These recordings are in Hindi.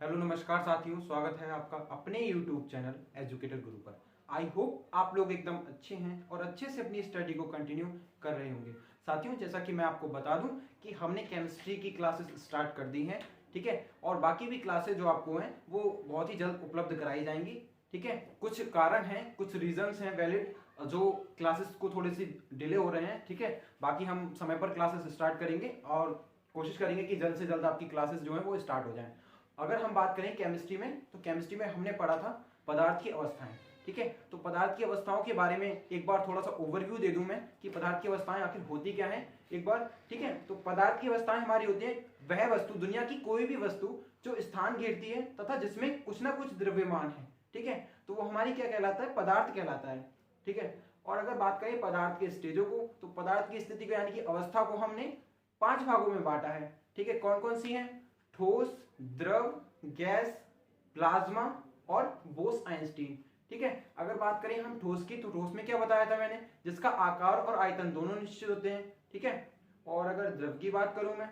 हेलो नमस्कार साथियों, स्वागत है आपका अपने YouTube चैनल एजुकेटर गुरु पर। आई होप आप लोग एकदम अच्छे हैं और अच्छे से अपनी स्टडी को कंटिन्यू कर रहे होंगे। साथियों, जैसा कि मैं आपको बता दूं कि हमने केमिस्ट्री की क्लासेस स्टार्ट कर दी हैं, ठीक है। और बाकी भी क्लासेस जो आपको हैं वो बहुत ही जल्द उपलब्ध कराई जाएंगी, ठीक है। कुछ कारण हैं, कुछ रीजंस हैं वैलिड जो क्लासेस को थोड़े से डिले हो रहे हैं, ठीक है। बाकी हम समय पर क्लासेस स्टार्ट करेंगे और कोशिश करेंगे कि जल्द से जल्द आपकी क्लासेस जो है वो स्टार्ट हो जाएं। अगर हम बात करें केमिस्ट्री में, तो केमिस्ट्री में हमने पढ़ा था पदार्थ की अवस्थाएं, ठीक है। तो पदार्थ की अवस्थाओं के बारे में एक बार थोड़ा सा ओवरव्यू दे दूं मैं कि पदार्थ की अवस्थाएं आखिर होती क्या है एक बार, ठीक है। तो पदार्थ की अवस्थाएं हमारी होती है वह वस्तु, दुनिया की कोई भी वस्तु जो स्थान घेरती है तथा जिसमें कुछ ना कुछ द्रव्यमान है, ठीक है। तो वो हमारी क्या कहलाता है? पदार्थ कहलाता है, ठीक है। और अगर बात करें पदार्थ के स्टेजों को, तो पदार्थ की स्थिति को यानी कि अवस्था को हमने 5 भागों में बांटा है, ठीक है। कौन कौन सी है? ठोस, द्रव, गैस, प्लाज्मा और बोस आइंस्टीन, ठीक है। अगर बात करें हम ठोस की, तो ठोस में क्या बताया था मैंने? जिसका आकार और आयतन दोनों निश्चित होते हैं, ठीक है। और अगर द्रव की बात करूं मैं,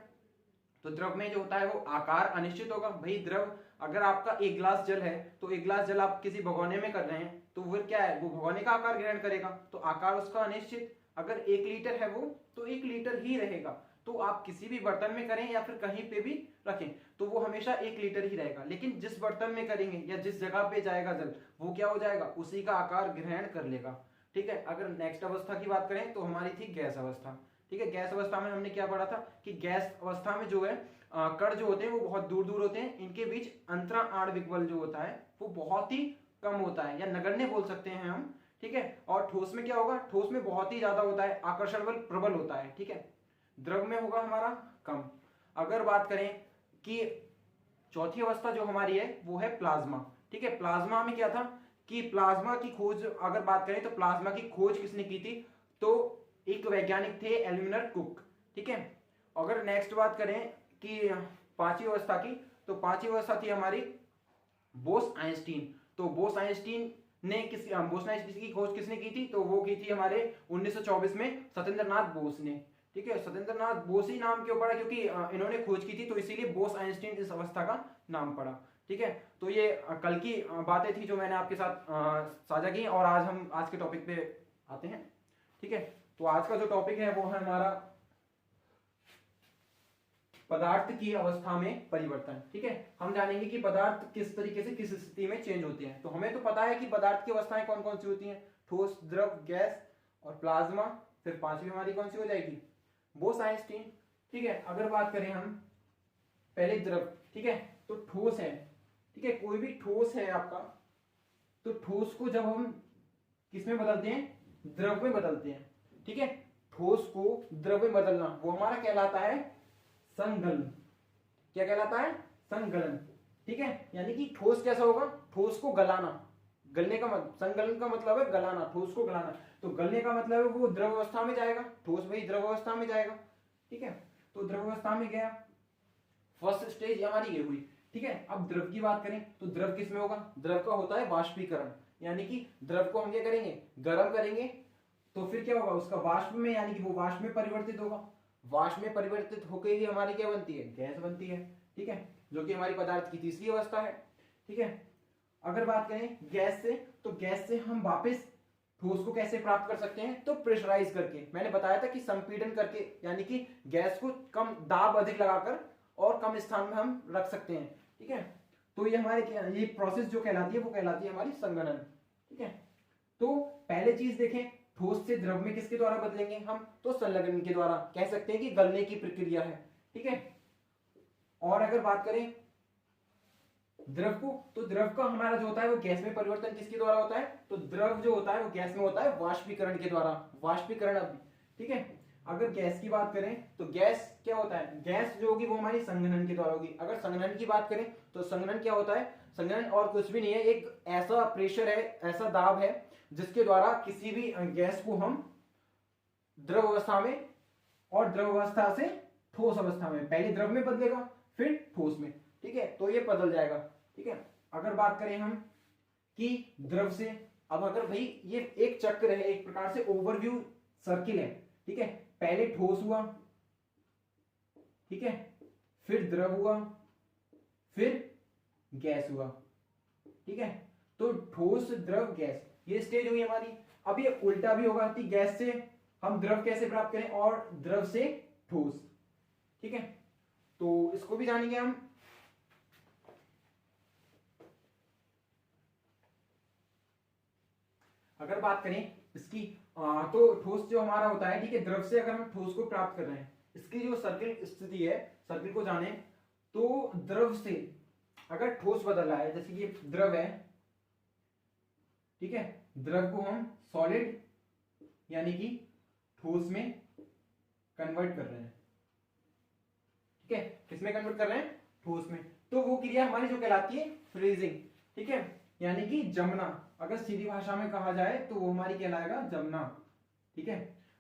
तो द्रव में जो होता है वो आकार अनिश्चित होगा। भाई द्रव, अगर आपका एक गिलास जल है तो एक गिलास जल आप किसी भगोने में कर रहे हैं तो फिर क्या है? वो भगोने का आकार ग्रहण करेगा, तो आकार उसका अनिश्चित। अगर 1 लीटर है वो, तो 1 लीटर ही रहेगा। तो आप किसी भी बर्तन में करें या फिर कहीं पे भी रखें तो वो हमेशा 1 लीटर ही रहेगा। लेकिन जिस बर्तन में करेंगे या जिस जगह पे जाएगा जल, वो क्या हो जाएगा? उसी का आकार ग्रहण कर लेगा, ठीक है। अगर नेक्स्ट अवस्था की बात करें तो हमारी थी गैस अवस्था, ठीक है। गैस अवस्था में हमने क्या पढ़ा था कि गैस अवस्था में जो है कण जो होते हैं वो बहुत दूर दूर होते हैं, इनके बीच अंतरा आणविक बल जो होता है वो बहुत ही कम होता है या नगण्य बोल सकते हैं हम, ठीक है। और ठोस में क्या होगा? ठोस में बहुत ही ज्यादा होता है, आकर्षण बल प्रबल होता है, ठीक है। द्रव में होगा हमारा कम। अगर बात करें कि चौथी अवस्था जो हमारी है वो है प्लाज्मा, ठीक है। प्लाज्मा में क्या था कि प्लाज्मा की खोज, अगर बात करें तो प्लाज्मा की खोज किसने की थी? तो एक वैज्ञानिक थे एल्यूमिनर कुक, ठीक है। अगर नेक्स्ट बात करें कि पांचवी अवस्था की, तो पांचवी अवस्था थी हमारी बोस आइंस्टीन। तो बोस आइंस्टीन ने बोस आइंस्टीन की खोज किसने की थी? तो वो की थी हमारे 1924 में सत्येंद्रनाथ बोस ने, ठीक है। सत्येंद्रनाथ बोस ही नाम क्यों पड़ा? क्योंकि इन्होंने खोज की थी, तो इसीलिए बोस आइंस्टीन इस अवस्था का नाम पड़ा, ठीक है। तो ये कल की बातें थी जो मैंने आपके साथ साझा की, और आज हम आज के टॉपिक पे आते हैं, ठीक है। तो आज का जो टॉपिक है वो है हमारा पदार्थ की अवस्था में परिवर्तन, ठीक है। हम जानेंगे कि पदार्थ किस तरीके से किस स्थिति में चेंज होते हैं। तो हमें तो पता है कि पदार्थ की अवस्थाएं कौन कौन सी होती हैं? ठोस, द्रव, गैस और प्लाज्मा। फिर पांचवी हमारी कौन सी हो जाएगी? बोस आइंस्टीन, ठीक है। अगर बात करें हम पहले द्रव, ठीक है, तो ठोस है, ठीक है। कोई भी ठोस है आपका, तो ठोस को जब हम किस में बदलते हैं? द्रव में बदलते हैं, ठीक है। ठोस को द्रव में बदलना वो हमारा कहलाता है संगलन। क्या कहलाता है? संगलन, ठीक है। यानी कि ठोस कैसा होगा? ठोस को गलाना। गलने का मतलब, संगलन का मतलब है गलाना, ठोस को गलाना। तो गलने का मतलब है वो द्रव अवस्था में जाएगा, ठोस वही द्रव अवस्था में जाएगा, ठीक है। तो द्रव अवस्था में गया, फर्स्ट स्टेज हमारी ये हुई, ठीक है। अब द्रव की बात करें तो द्रव किस में होगा? द्रव का होता है वाष्पीकरण, यानी कि द्रव को हम क्या करेंगे? गर्म करेंगे, तो फिर क्या होगा? उसका वाष्प में, यानी कि वो वाष्प में परिवर्तित होगा। वाष्प में परिवर्तित होकर ही हमारी क्या बनती है? गैस बनती है, ठीक है, जो कि हमारी पदार्थ की तीसरी अवस्था है, ठीक है। अगर बात करें गैस से, तो गैस से हम वापस ठोस को कैसे प्राप्त कर सकते हैं? तो प्रेशराइज करके। मैंने बताया था कि संपीड़न करके, यानी कि गैस को कम दाब अधिक लगाकर और कम स्थान में हम रख सकते हैं, ठीक है। तो ये हमारे ये प्रोसेस जो कहलाती है वो कहलाती है हमारी संघनन, ठीक है। तो पहले चीज देखें, ठोस से द्रव में किसके द्वारा बदलेंगे हम? तो संलग्न के द्वारा। कह सकते हैं कि गलने की प्रक्रिया है, ठीक है। और अगर बात करें द्रव को, तो द्रव का हमारा जो होता है वो गैस में परिवर्तन किसके द्वारा होता है? तो द्रव जो होता है वो गैस में होता है वाष्पीकरण के द्वारा, वाष्पीकरण अभी, ठीक है। अगर गैस की बात करें तो गैस क्या होता है? गैस जो होगी वो हमारी संघनन के द्वारा होगी। अगर संघनन की बात करें तो संघनन क्या होता है? संघनन और कुछ भी नहीं है, एक ऐसा प्रेशर है, ऐसा दाब है जिसके द्वारा किसी भी गैस को हम द्रव अवस्था में और द्रव अवस्था से ठोस अवस्था में, पहले द्रव में बदलेगा फिर ठोस में, ठीक है। तो ये बदल जाएगा, ठीक है। अगर बात करें हम कि द्रव से, अब अगर भाई ये एक चक्र है, एक प्रकार से ओवरव्यू सर्किल है, ठीक है। पहले ठोस हुआ, ठीक है, फिर द्रव हुआ, फिर गैस हुआ। ठीक है, तो ठोस द्रव गैस ये स्टेज हुई हमारी। अब ये उल्टा भी होगा कि गैस से हम द्रव कैसे प्राप्त करें और द्रव से ठोस। ठीक है, तो इसको भी जानेंगे हम। अगर बात करें इसकी तो ठोस जो हमारा होता है, ठीक है, द्रव से अगर हम ठोस को प्राप्त कर रहे हैं, इसकी जो सर्किल स्थिति है, सर्किल को जाने तो द्रव से अगर ठोस बदल रहा है, जैसे कि द्रव है, ठीक है, द्रव को हम सॉलिड यानी कि ठोस में कन्वर्ट कर रहे हैं। ठीक है, किसमें कन्वर्ट कर रहे हैं? ठोस में। तो वो क्रिया हमारी जो कहलाती है फ्रीजिंग। ठीक है, यानी कि जमना, अगर सीधी भाषा में कहा जाए तो वो हमारी कहलाएगा जमना। ठीक है,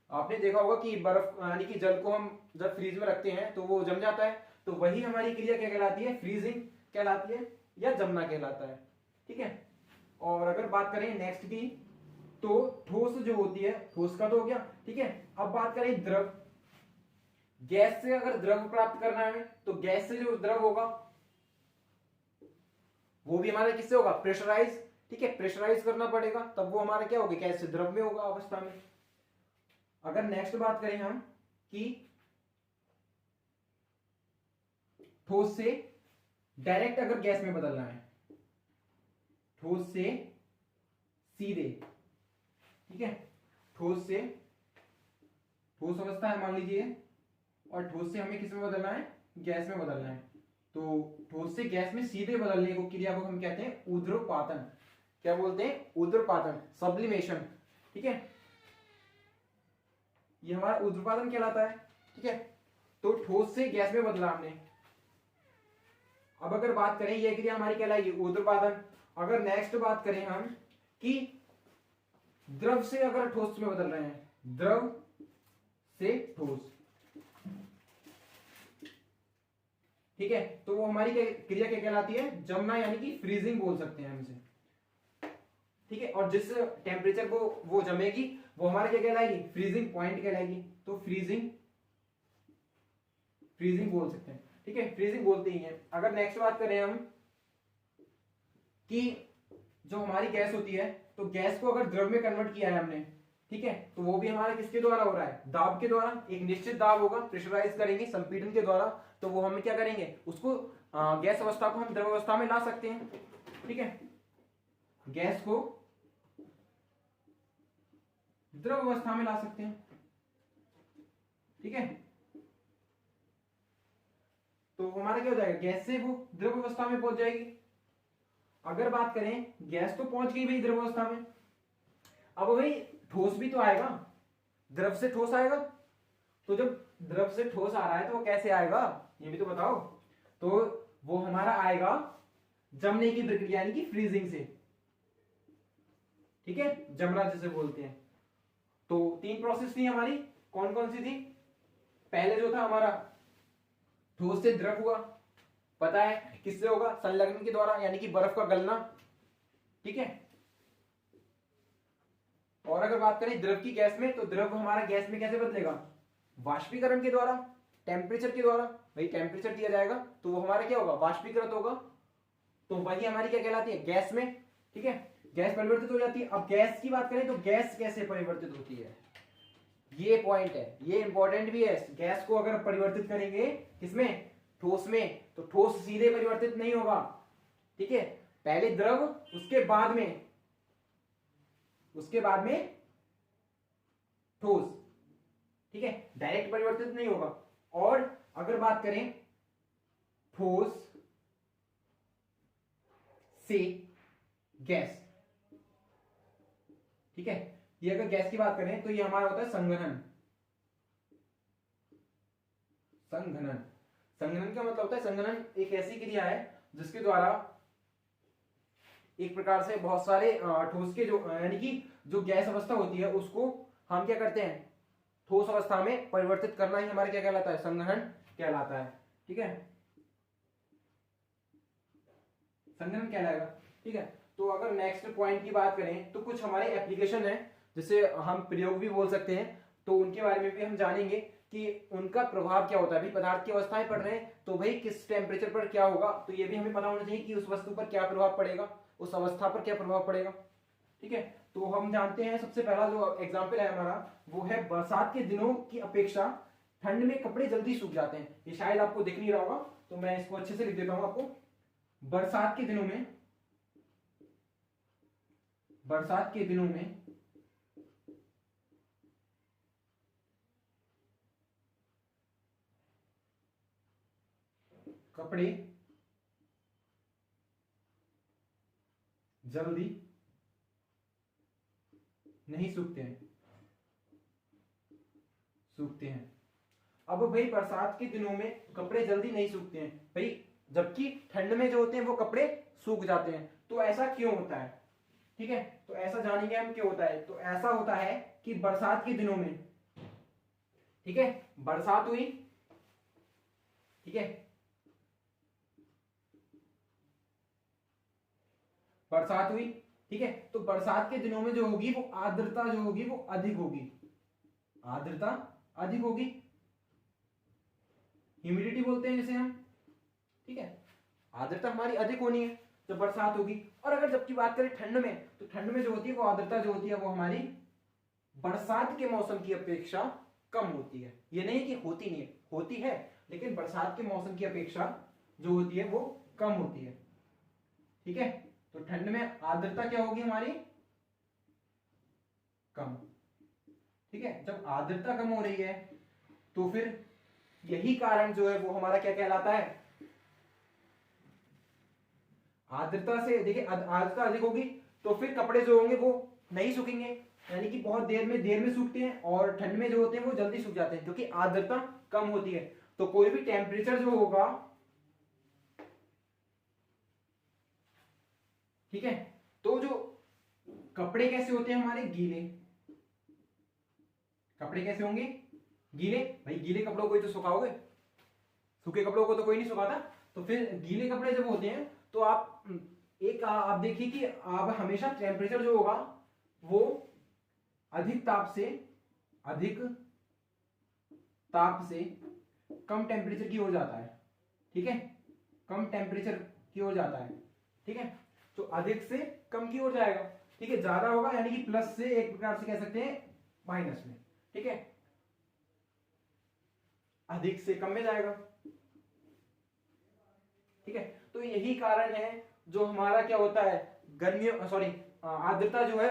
आपने देखा होगा कि बर्फ यानी कि जल को हम जब फ्रीज में रखते हैं तो वो जम जाता है, तो वही हमारी क्रिया क्या कहलाती है? फ्रीजिंग कहलाती है या जमना कहलाता है। ठीक है, और अगर बात करें नेक्स्ट की, तो ठोस जो होती है, ठोस का तो हो गया। ठीक है, अब बात करें द्रव। गैस से अगर द्रव प्राप्त करना है तो गैस से जो द्रव होगा वो भी हमारा किससे होगा? प्रेशराइज। ठीक है, प्रेशराइज करना पड़ेगा, तब वो हमारा क्या होगा? गैस से द्रव में होगा अवस्था में। अगर नेक्स्ट बात करें हम कि ठोस से डायरेक्ट अगर गैस में बदलना है, ठोस से सीधे, ठीक है, ठोस से ठोस अवस्था है मान लीजिए, और ठोस से हमें किस में बदलना है? गैस में बदलना है। तो ठोस से गैस में सीधे बदलने को क्रिया को हम कहते हैं ऊर्ध्वपातन। क्या बोलते हैं? ऊर्ध्वपातन, सब्लिमेशन। ठीक है, ये हमारा ऊर्ध्वपातन कहलाता है। ठीक है, तो ठोस से गैस में बदला हमने। अब अगर बात करें, यह क्रिया हमारी कहलाएगी ऊर्ध्वपातन। अगर नेक्स्ट बात करें हम कि द्रव से अगर ठोस में बदल रहे हैं, द्रव से ठोस, ठीक है, तो वो हमारी क्रिया क्या कहलाती है? जमना, यानी कि फ्रीजिंग बोल सकते हैं हम इसे। ठीक है, और जिस टेम्परेचर को वो जमेगी वो हमारा क्या कहलाएगी? फ्रीजिंग पॉइंट कहलाएगी। तो फ्रीजिंग, फ्रीजिंग बोल सकते हैं। ठीक है, फ्रीजिंग बोलते ही हैं। अगर नेक्स्ट बात करें हम कि जो हमारी गैस होती है, तो गैस को अगर द्रव में कन्वर्ट किया है हमने, ठीक है, तो वो भी हमारा किसके द्वारा हो रहा है? दाब के द्वारा। एक निश्चित दाब होगा, प्रेशराइज करेंगे संपीड़न के द्वारा, तो वो हम क्या करेंगे? उसको गैस अवस्था को हम द्रव अवस्था में ला सकते हैं। ठीक है, गैस को द्रव अवस्था में ला सकते हैं। ठीक है, तो हमारा क्या हो जाएगा? गैस से वो द्रव अवस्था में पहुंच जाएगी। अगर बात करें, गैस तो पहुंच गई भाई द्रव अवस्था में, अब भाई ठोस भी तो आएगा, द्रव से ठोस आएगा। तो जब द्रव से ठोस आ रहा है तो वो कैसे आएगा, ये भी तो बताओ। तो वो हमारा आएगा जमने की प्रक्रिया, यानी कि फ्रीजिंग से। ठीक है, जमना जिसे बोलते हैं। तो 3 प्रोसेस थी हमारी, कौन कौन सी थी? पहले जो था हमारा ठोस से द्रव हुआ, पता है किससे होगा? संलग्न के द्वारा, यानी कि बर्फ का गलना। ठीक है, और अगर बात करें द्रव की गैस में, तो द्रव हमारा गैस में कैसे बदलेगा? वाष्पीकरण के द्वारा, टेम्परेचर के द्वारा। भाई टेम्परेचर दिया जाएगा तो वो हमारा क्या होगा? वाष्पीकृत होगा। तो वही हमारी क्या कहलाती है? गैस में। ठीक है, गैस परिवर्तित हो जाती है। अब गैस की बात करें तो गैस कैसे परिवर्तित होती है, ये पॉइंट है, ये इंपॉर्टेंट भी है। गैस को अगर परिवर्तित करेंगे किसमें? ठोस में, तो ठोस सीधे परिवर्तित नहीं होगा। ठीक है, पहले द्रव, उसके बाद में ठोस। ठीक है, डायरेक्ट परिवर्तित नहीं होगा। और अगर बात करें ठोस से गैस, ठीक है, ये अगर गैस की बात करें तो ये हमारा होता है संघनन। संघनन, संघनन का मतलब होता है, संघनन एक ऐसी क्रिया है जिसके द्वारा एक प्रकार से बहुत सारे ठोस के जो यानी कि जो गैस अवस्था होती है उसको हम क्या करते हैं? ठोस अवस्था में परिवर्तित करना ही हमारा क्या कहलाता है? संघनन कहलाता है। ठीक है, संघनन कहलाएगा। ठीक है, तो अगर नेक्स्ट पॉइंट की बात करें तो कुछ हमारे एप्लीकेशन है जिसे हम प्रयोग भी बोल सकते हैं, तो उनके बारे में भी हम जानेंगे कि उनका प्रभाव क्या होता है। भाई पदार्थ की अवस्थाएं पढ़ रहे हैं तो भाई किस टेम्परेचर पर क्या होगा, तो ये भी हमें पता होना चाहिए कि उस वस्तु पर क्या प्रभाव पड़ेगा, उस अवस्था पर क्या प्रभाव पड़ेगा। ठीक है, तो हम जानते हैं सबसे पहला जो एग्जाम्पल है हमारा वो है बरसात के दिनों की अपेक्षा ठंड में कपड़े जल्दी सूख जाते हैं। ये शायद आपको दिख नहीं रहा होगा तो मैं इसको अच्छे से लिख देता हूं आपको। बरसात के दिनों में, बरसात के दिनों में कपड़े जल्दी नहीं सूखते हैं, सूखते हैं। अब भाई बरसात के दिनों में कपड़े जल्दी नहीं सूखते हैं भाई, जबकि ठंड में जो होते हैं वो कपड़े सूख जाते हैं। तो ऐसा क्यों होता है? ठीक है, तो ऐसा जानेंगे हम क्यों होता है। तो ऐसा होता है कि बरसात के दिनों में, ठीक है, बरसात हुई, ठीक है, बरसात हुई, ठीक है, तो बरसात के दिनों में जो होगी वो आर्द्रता जो होगी वो अधिक होगी, आर्द्रता अधिक होगी, ह्यूमिडिटी बोलते हैं जिसे हम। ठीक है, आर्द्रता हमारी अधिक होनी है जब बरसात होगी। और अगर जबकि बात करें ठंड में, तो ठंड में जो होती है वो आर्द्रता जो होती है वो हमारी बरसात के मौसम की अपेक्षा कम होती है। ये नहीं कि होती नहीं है, होती है, लेकिन बरसात के मौसम की अपेक्षा जो होती है वो कम होती है। ठीक है, तो ठंड में आर्द्रता क्या होगी हमारी? कम। ठीक है, जब आर्द्रता कम हो रही है तो फिर यही कारण जो है वो हमारा क्या कहलाता है? आर्द्रता से देखिए, आर्द्रता अधिक होगी तो फिर कपड़े जो होंगे वो नहीं सूखेंगे, यानी कि बहुत देर में सूखते हैं, और ठंड में जो होते हैं वो जल्दी सूख जाते हैं क्योंकि आर्द्रता कम होती है। तो कोई भी टेम्परेचर जो होगा, ठीक है, तो जो कपड़े कैसे होते हैं हमारे? गीले। कपड़े कैसे होंगे? गीले। भाई गीले कपड़ों को ही तो सुखाओगे, सूखे कपड़ों को तो कोई नहीं सुखाता। तो फिर गीले कपड़े जब होते हैं तो आप आप देखिए कि आप हमेशा टेम्परेचर जो होगा वो अधिक ताप से कम टेम्परेचर की ओर जाता है। ठीक है, कम टेम्परेचर की ओर जाता है। ठीक है, तो अधिक से कम की ओर जाएगा। ठीक है, ज्यादा होगा यानी कि प्लस से एक प्रकार से कह सकते हैं माइनस में। ठीक है, अधिक से कम में जाएगा। ठीक है, तो यही कारण है जो हमारा क्या होता है, गर्मियों सॉरी आर्द्रता जो है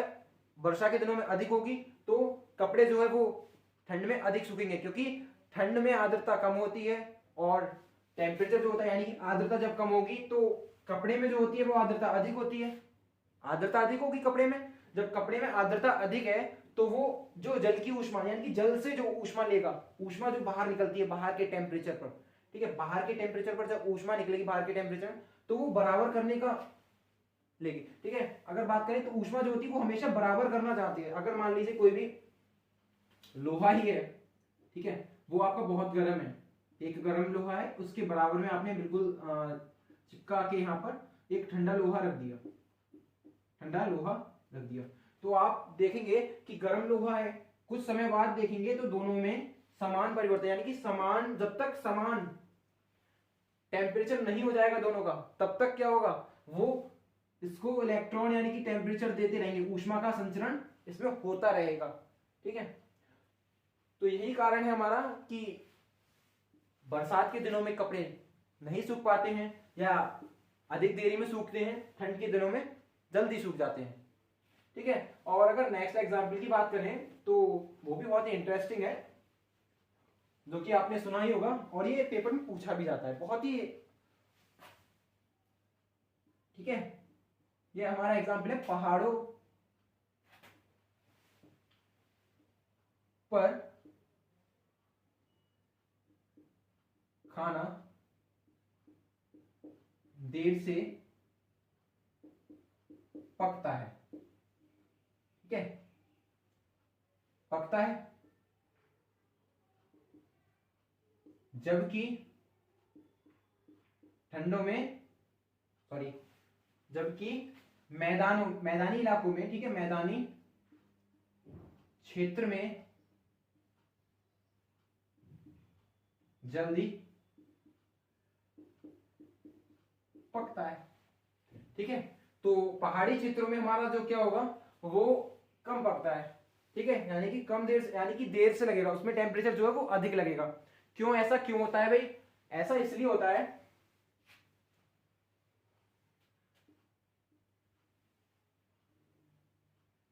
वर्षा के दिनों में अधिक होगी तो कपड़े जो है वो ठंड में अधिक सूखेंगे, क्योंकि ठंड में आर्द्रता कम होती है और टेम्परेचर जो होता है यानी कि आर्द्रता जब कम होगी तो कपड़े में जो होती है वो आर्द्रता अधिक होती है। आर्द्रता अधिक होगी कपड़े में, जब कपड़े में आर्द्रता अधिक है तो वो जो जल की ऊष्मा यानी कि जल से जो ऊष्मा लेगा, ऊष्मा जो बाहर निकलती है बाहर के टेम्परेचर पर, ठीक है, बाहर के टेम्परेचर पर जब ऊष्मा निकलेगी बाहर के टेम्परेचर तो वो बराबर करने का लेगी। ठीक है, अगर बात करें तो ऊष्मा जो होती है वो हमेशा बराबर करना चाहती है। अगर मान लीजिए कोई भी लोहा ही है, ठीक है, वो आपका बहुत गर्म है, एक गर्म लोहा है, उसके बराबर में आपने बिल्कुल चिपका के यहाँ पर एक ठंडा लोहा रख दिया, ठंडा लोहा रख दिया, तो आप देखेंगे कि गर्म लोहा है, कुछ समय बाद देखेंगे तो दोनों में समान परिवर्तन, यानी कि समान, जब तक समान टेम्परेचर नहीं हो जाएगा दोनों का तब तक क्या होगा, वो इसको इलेक्ट्रॉन यानी कि टेम्परेचर देते रहेंगे, ऊष्मा का संचरण इसमें होता रहेगा। ठीक है, तो यही कारण है हमारा कि बरसात के दिनों में कपड़े नहीं सूख पाते हैं या अधिक देरी में सूखते हैं, ठंड के दिनों में जल्दी सूख जाते हैं। ठीक है, और अगर नेक्स्ट एग्जाम्पल की बात करें तो वो भी बहुत ही इंटरेस्टिंग है, जो कि आपने सुना ही होगा और ये पेपर में पूछा भी जाता है बहुत ही। ठीक है, ये हमारा एग्जाम्पल है, पहाड़ों पर खाना देर से पकता है। ठीक है, पकता है, जबकि ठंडों में सॉरी जबकि मैदानी इलाकों में, ठीक है, मैदानी क्षेत्र में जल्दी पकता है। ठीक है, तो पहाड़ी क्षेत्रों में हमारा जो क्या होगा वो कम पकता है। ठीक है, यानी कि कम देर से, यानी कि देर से लगेगा, उसमें टेम्परेचर जो है वो अधिक लगेगा। क्यों, ऐसा क्यों होता है भाई? ऐसा इसलिए होता है,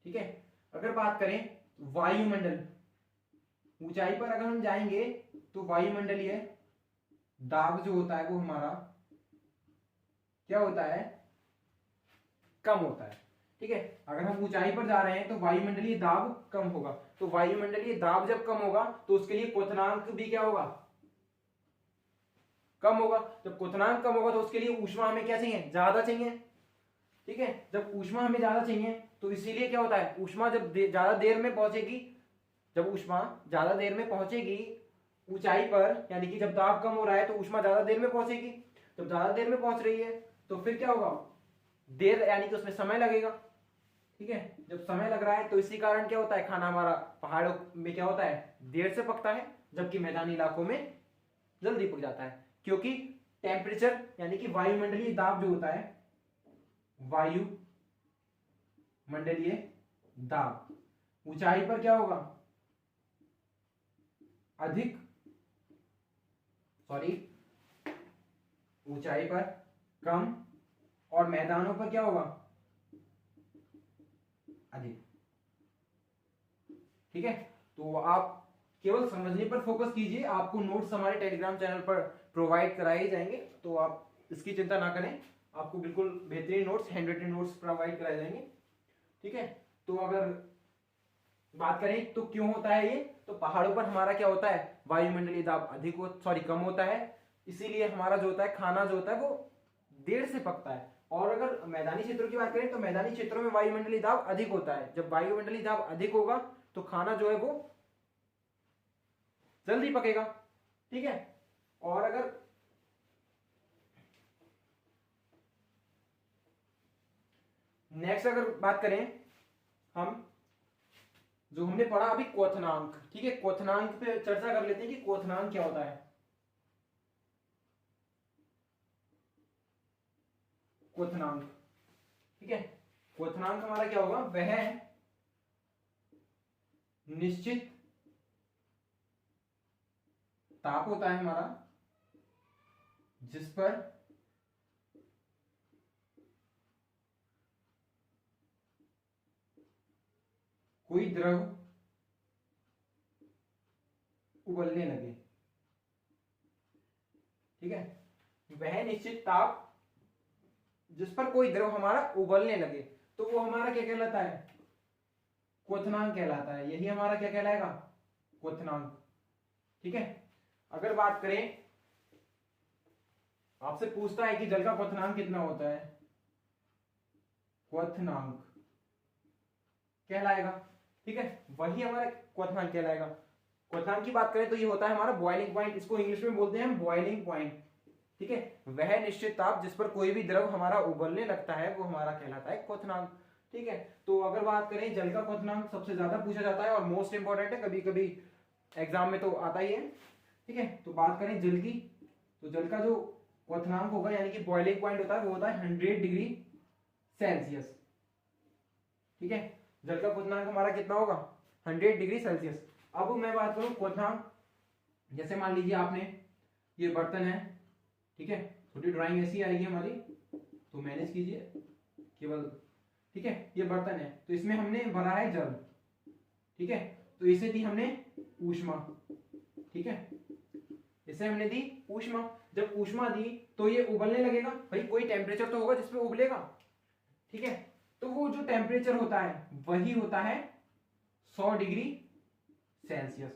ठीक है, अगर बात करें वायुमंडल, ऊंचाई पर अगर हम जाएंगे तो वायुमंडलीय दाब जो होता है वो हमारा क्या होता है, कम होता है। ठीक है, अगर हम ऊंचाई पर जा रहे हैं तो वायुमंडलीय दाब कम होगा, तो वायुमंडलीय दाब जब कम होगा तो उसके लिए क्वथनांक भी क्या होगा, कम होगा। जब क्वथनांक कम होगा तो उसके लिए ऊष्मा हमें क्या चाहिए, ज्यादा चाहिए। ठीक है, जब ऊष्मा हमें ज्यादा चाहिए तो इसीलिए क्या होता है, ऊष्मा जब ज्यादा देर में पहुंचेगी, जब ऊष्मा ज्यादा देर में पहुंचेगी ऊंचाई पर, यानी कि जब दाब कम हो रहा है तो ऊष्मा ज्यादा देर में पहुंचेगी, जब ज्यादा देर में पहुंच रही है तो फिर क्या होगा, देर, यानी कि उसमें समय लगेगा। ठीक है, जब समय लग रहा है तो इसी कारण क्या होता है, खाना हमारा पहाड़ों में क्या होता है, देर से पकता है, जबकि मैदानी इलाकों में जल्दी पक जाता है। क्योंकि टेम्परेचर, यानी कि वायुमंडलीय दाब जो होता है, वायु मंडलीय दाब ऊंचाई पर क्या होगा, अधिक, सॉरी, ऊंचाई पर कम और मैदानों पर क्या होगा, अधिक। ठीक है, तो आप केवल समझने पर फोकस कीजिए, आपको नोट्स हमारे टेलीग्राम चैनल पर प्रोवाइड कराए जाएंगे, तो आप इसकी चिंता ना करें, आपको बिल्कुल बेहतरीन notes, handwritten notes provide कराए जाएंगे। ठीक है, तो अगर बात करें तो क्यों होता है ये, तो पहाड़ों पर हमारा क्या होता है, वायुमंडलीय दाब अधिक हो, सॉरी कम होता है, इसीलिए हमारा जो होता है खाना जो होता है वो देर से पकता है। और अगर मैदानी क्षेत्रों की बात करें तो मैदानी क्षेत्रों में वायुमंडलीय दाब अधिक होता है, जब वायुमंडलीय दाब अधिक होगा तो खाना जो है वो जल्दी पकेगा। ठीक है, और अगर नेक्स्ट अगर बात करें हम, जो हमने पढ़ा अभी क्वथनांक, ठीक है, क्वथनांक पे चर्चा कर लेते हैं कि क्वथनांक क्या होता है। क्वथनांक, ठीक है, क्वथनांक हमारा क्या होगा, वह निश्चित ताप होता है हमारा जिस पर कोई द्रव उबलने लगे। ठीक है, वह निश्चित ताप जिस पर कोई द्रव हमारा उबलने लगे, तो वो हमारा क्या कहलाता है, क्वथनांक कहलाता है। यही हमारा क्या कहलाएगा, क्वथनांक। ठीक है, अगर बात करें, आपसे पूछता है कि जल का क्वथनांक कितना होता है, क्वथनांक कहलाएगा। ठीक है, वही हमारा क्वथनांक कहलाएगा। क्वथनांक की बात करें तो ये होता है हमारा बॉइलिंग पॉइंट, इसको इंग्लिश में बोलते हैं हम बॉइलिंग पॉइंट। ठीक है, वह निश्चित ताप जिस पर कोई भी द्रव हमारा उबलने लगता है वो हमारा कहलाता है क्वथनांक। ठीक है, तो अगर बात करें जल का क्वथनांक सबसे ज्यादा पूछा जाता है और मोस्ट इंपॉर्टेंट है, कभी कभी एग्जाम में तो आता ही है। ठीक है, तो बात करें जल की, तो जल का जो क्वथनांक होगा, यानी कि बॉइलिंग पॉइंट होता है, वो होता है 100 डिग्री सेल्सियस। ठीक है, जल का क्वथनांक हमारा कितना होगा, 100 डिग्री सेल्सियस। अब मैं बात करूं क्वथनांक, जैसे मान लीजिए आपने ये बर्तन है, ठीक है, छोटी ड्राइंग ऐसी आएगी हमारी, तो मैनेज कीजिए केवल। ठीक है, ये बर्तन है तो इसमें हमने भरा है जल। ठीक है, तो इसे दी हमने ऊष्मा। ठीक है, इसे हमने दी ऊष्मा, जब ऊष्मा दी तो ये उबलने लगेगा, भाई कोई टेम्परेचर तो होगा जिसपे उबलेगा। ठीक है, तो वो जो टेम्परेचर होता है वही होता है 100 डिग्री सेल्सियस,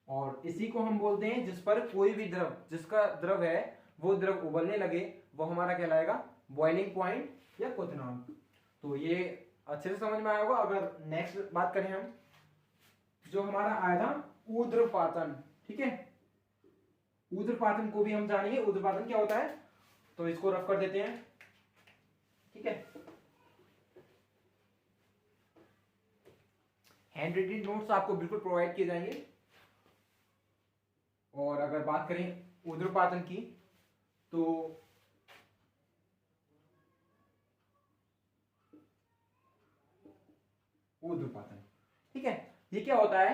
और इसी को हम बोलते हैं जिस पर कोई भी द्रव, जिसका द्रव है वो द्रव उबलने लगे, वो हमारा कहलाएगा बॉइलिंग पॉइंट या क्वथनांक। तो ये अच्छे से समझ में आया होगा। अगर नेक्स्ट बात करें हम, जो हमारा आया था ऊर्ध्वपातन। ठीक है, ऊर्ध्वपातन को भी हम जानेंगे, ऊर्ध्वपातन क्या होता है, तो इसको रफ कर देते हैं। ठीक है, हैंड रिटन नोट्स आपको बिल्कुल प्रोवाइड किए जाएंगे, और अगर बात करें ऊर्ध्वपातन की तो ऊर्ध्वपातन, ठीक है, ये क्या होता है,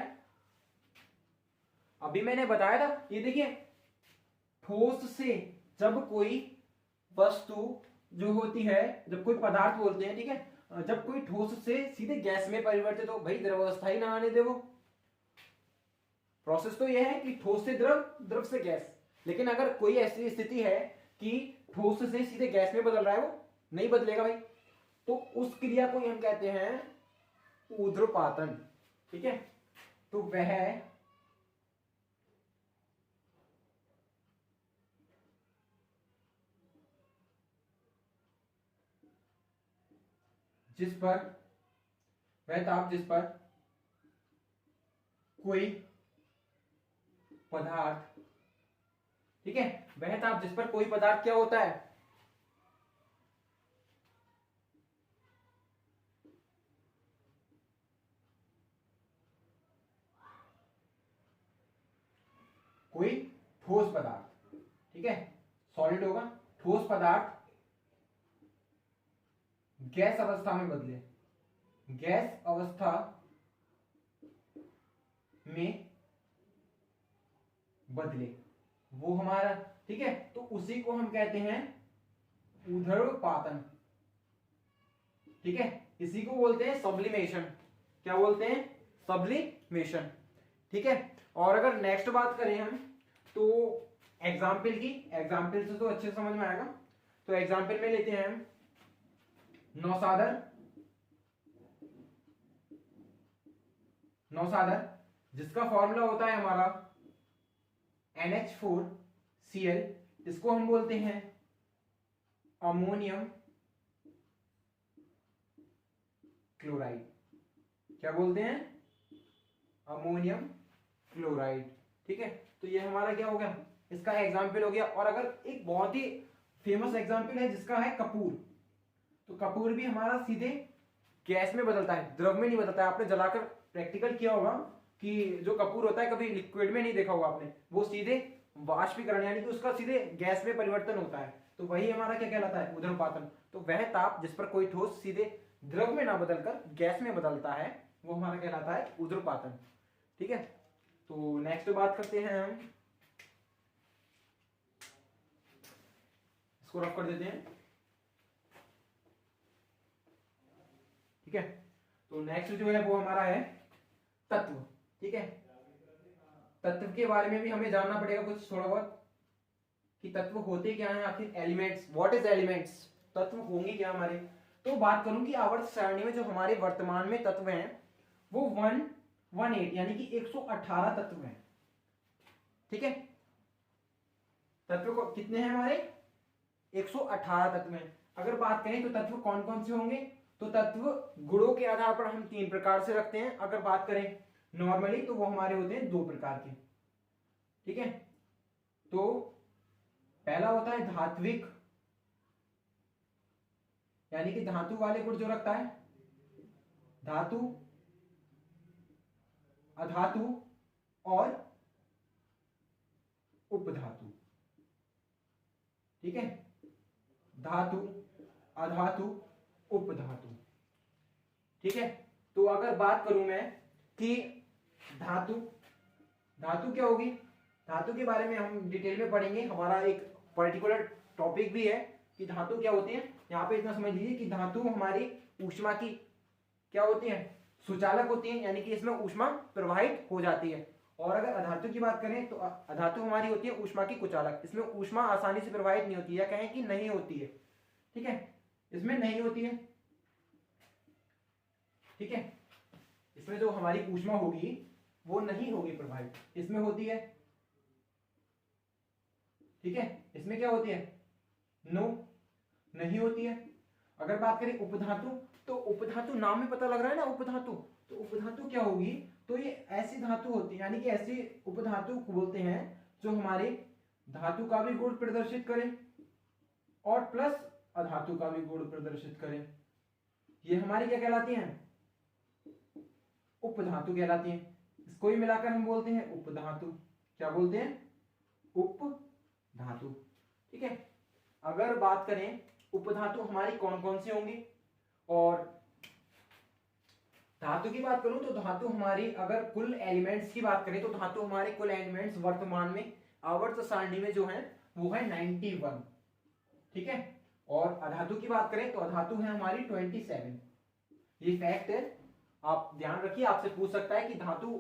अभी मैंने बताया था, ये देखिए ठोस से जब कोई वस्तु जो होती है, जब कोई पदार्थ बोलते हैं, ठीक है, जब कोई ठोस से सीधे गैस में परिवर्तित हो, भाई द्रवावस्था ही ना आने दे वो। प्रोसेस तो यह है कि ठोस से द्रव, द्रव से गैस, लेकिन अगर कोई ऐसी स्थिति है कि ठोस से सीधे गैस में बदल रहा है, वो नहीं बदलेगा भाई, तो उस क्रिया को हम कहते हैं ऊर्ध्वपातन, ठीक है। तो वह जिस पर, वह ताप जिस पर कोई पदार्थ, ठीक है, वह ताप जिस पर कोई पदार्थ क्या होता है, कोई ठोस पदार्थ, ठीक है, सॉलिड होगा, ठोस पदार्थ गैस अवस्था में बदले, गैस अवस्था में बदले, वो हमारा, ठीक है, तो उसी को हम कहते हैं ऊर्ध्वपातन, ठीक है, इसी को बोलते हैं सब्लिमेशन। क्या बोलते हैं? सब्लिमेशन, ठीक है। और अगर नेक्स्ट बात करें हम तो एग्जाम्पल की, एग्जाम्पल से तो अच्छे से समझ में आएगा, तो एग्जाम्पल में लेते हैं हम नौसादर, नौसादर जिसका फॉर्मूला होता है हमारा NH4Cl, इसको हम बोलते हैं अमोनियम क्लोराइड। क्या बोलते हैं? अमोनियम क्लोराइड, ठीक है। तो ये हमारा क्या हो गया, इसका एग्जाम्पल हो गया। और अगर एक बहुत ही फेमस एग्जाम्पल है जिसका है कपूर, तो कपूर भी हमारा सीधे गैस में बदलता है, द्रव में नहीं बदलता है। आपने जलाकर प्रैक्टिकल किया होगा कि जो कपूर होता है कभी लिक्विड में नहीं देखा होगा आपने, वो सीधे वाष्पीकरण यानी कि उसका सीधे गैस में परिवर्तन होता है। तो वही हमारा क्या कहलाता है? ऊर्ध्वपातन। तो वह ताप जिस पर कोई ठोस सीधे द्रव में ना बदलकर गैस में बदलता है, वो हमारा कहलाता है ऊर्ध्वपातन, ठीक है। तो नेक्स्ट बात करते हैं हम, इसको रफ कर देते हैं, ठीक है। तो नेक्स्ट जो है वो हमारा है तत्व, ठीक है। तत्व के बारे में भी हमें जानना पड़ेगा कुछ थोड़ा बहुत, कि तत्व होते क्या हैं आखिर। एलिमेंट्स, व्हाट इज एलिमेंट्स, तत्व होंगे क्या हमारे। तो बात करूं कि आवर्त सारणी में जो हमारे वर्तमान में तत्व हैं वो 118 यानी कि 118 तत्व हैं, ठीक है। तत्व को कितने हैं हमारे? 118 तत्व हैं। अगर बात करें तो तत्व कौन कौन से होंगे, तो तत्व गुणों के आधार पर हम 3 प्रकार से रखते हैं। अगर बात करें नॉर्मली तो वो हमारे होते हैं 2 प्रकार के, ठीक है। तो पहला होता है धात्विक, यानी कि धातु वाले गुण जो रखता है, धातु, अधातु और उपधातु, ठीक है। धातु, अधातु, उपधातु, ठीक है। तो अगर बात करूं मैं कि धातु, धातु क्या होगी, धातु के बारे में हम डिटेल में पढ़ेंगे, हमारा एक पर्टिकुलर टॉपिक भी है कि धातु क्या होती है। यहाँ पे इतना समझ लीजिए कि धातु हमारी ऊष्मा की क्या होती है? सुचालक होती है, यानी कि इसमें ऊष्मा प्रवाहित हो जाती है। और अगर अधातु की बात करें तो अधातु हमारी होती है ऊष्मा की कुचालक, इसमें ऊष्मा आसानी से प्रवाहित नहीं होती, या कहें कि नहीं होती है, ठीक है, इसमें नहीं होती है, ठीक है। इसमें जो हमारी ऊष्मा होगी वो नहीं होगी प्रवाहित, इसमें होती है, ठीक है। इसमें क्या होती है? नो, नहीं होती है। अगर बात करें उपधातु, तो उपधातु नाम में पता लग रहा है ना, उपधातु, तो उपधातु क्या होगी, तो ये ऐसी धातु होती है, यानी कि ऐसी उपधातु को बोलते हैं जो हमारे धातु का भी गुण प्रदर्शित करे और प्लस अधातु का भी गुण प्रदर्शित करे। ये हमारी क्या कहलाती हैं? उपधातु कहलाती हैं। इसको ही मिलाकर हम बोलते हैं उपधातु। क्या बोलते हैं? उपधातु। ठीक है, अगर बात करें उपधातु हमारी कौन कौन सी होंगी, और धातु की बात करूं तो धातु हमारी, अगर कुल एलिमेंट्स की बात करें तो धातु हमारे कुल एलिमेंट्स वर्तमान में आवर्त सारणी में जो है वो है 91। ठीक है, और अधातु की बात करें तो अधातु है हमारी 27। ये फैक्ट है, आप ध्यान रखिए, आपसे पूछ सकता है कि धातु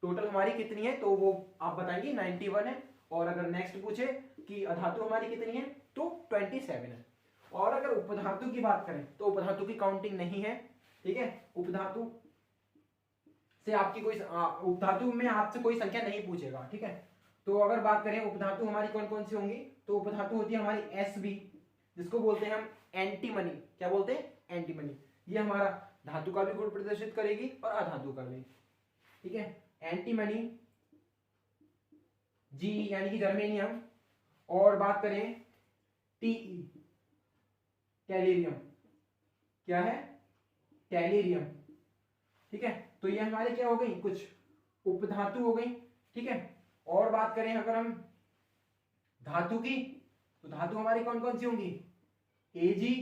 टोटल हमारी कितनी है, तो वो आप बताएंगे 91 है। और अगर नेक्स्ट पूछे कि अधातु हमारी कितनी है तो 27 है। और अगर उपधातु की बात करें तो उपधातु की काउंटिंग नहीं है। ठीक है, उपधातु से आपकी कोई उपधातु में आपसे कोई संख्या नहीं पूछेगा। ठीक है, तो अगर बात करें उपधातु हमारी कौन कौन सी होंगी, तो उपधातु होती है हमारी एसबी, जिसको बोलते हैं हम एंटीमनी। क्या बोलते हैं? एंटीमनी। ये हमारा धातु का भी गुण प्रदर्शित करेगी और अधातु का भी। ठीक है, एंटीमनी, जी यानी कि जर्मेनियम। और बात करें टीई, टेलीरियम। क्या है? टेलीरियम। ठीक है, तो ये हमारे क्या हो गई, कुछ उपधातु हो गई। ठीक है, और बात करें अगर हम धातु की, तो धातु हमारी कौन कौन सी होंगी? एजी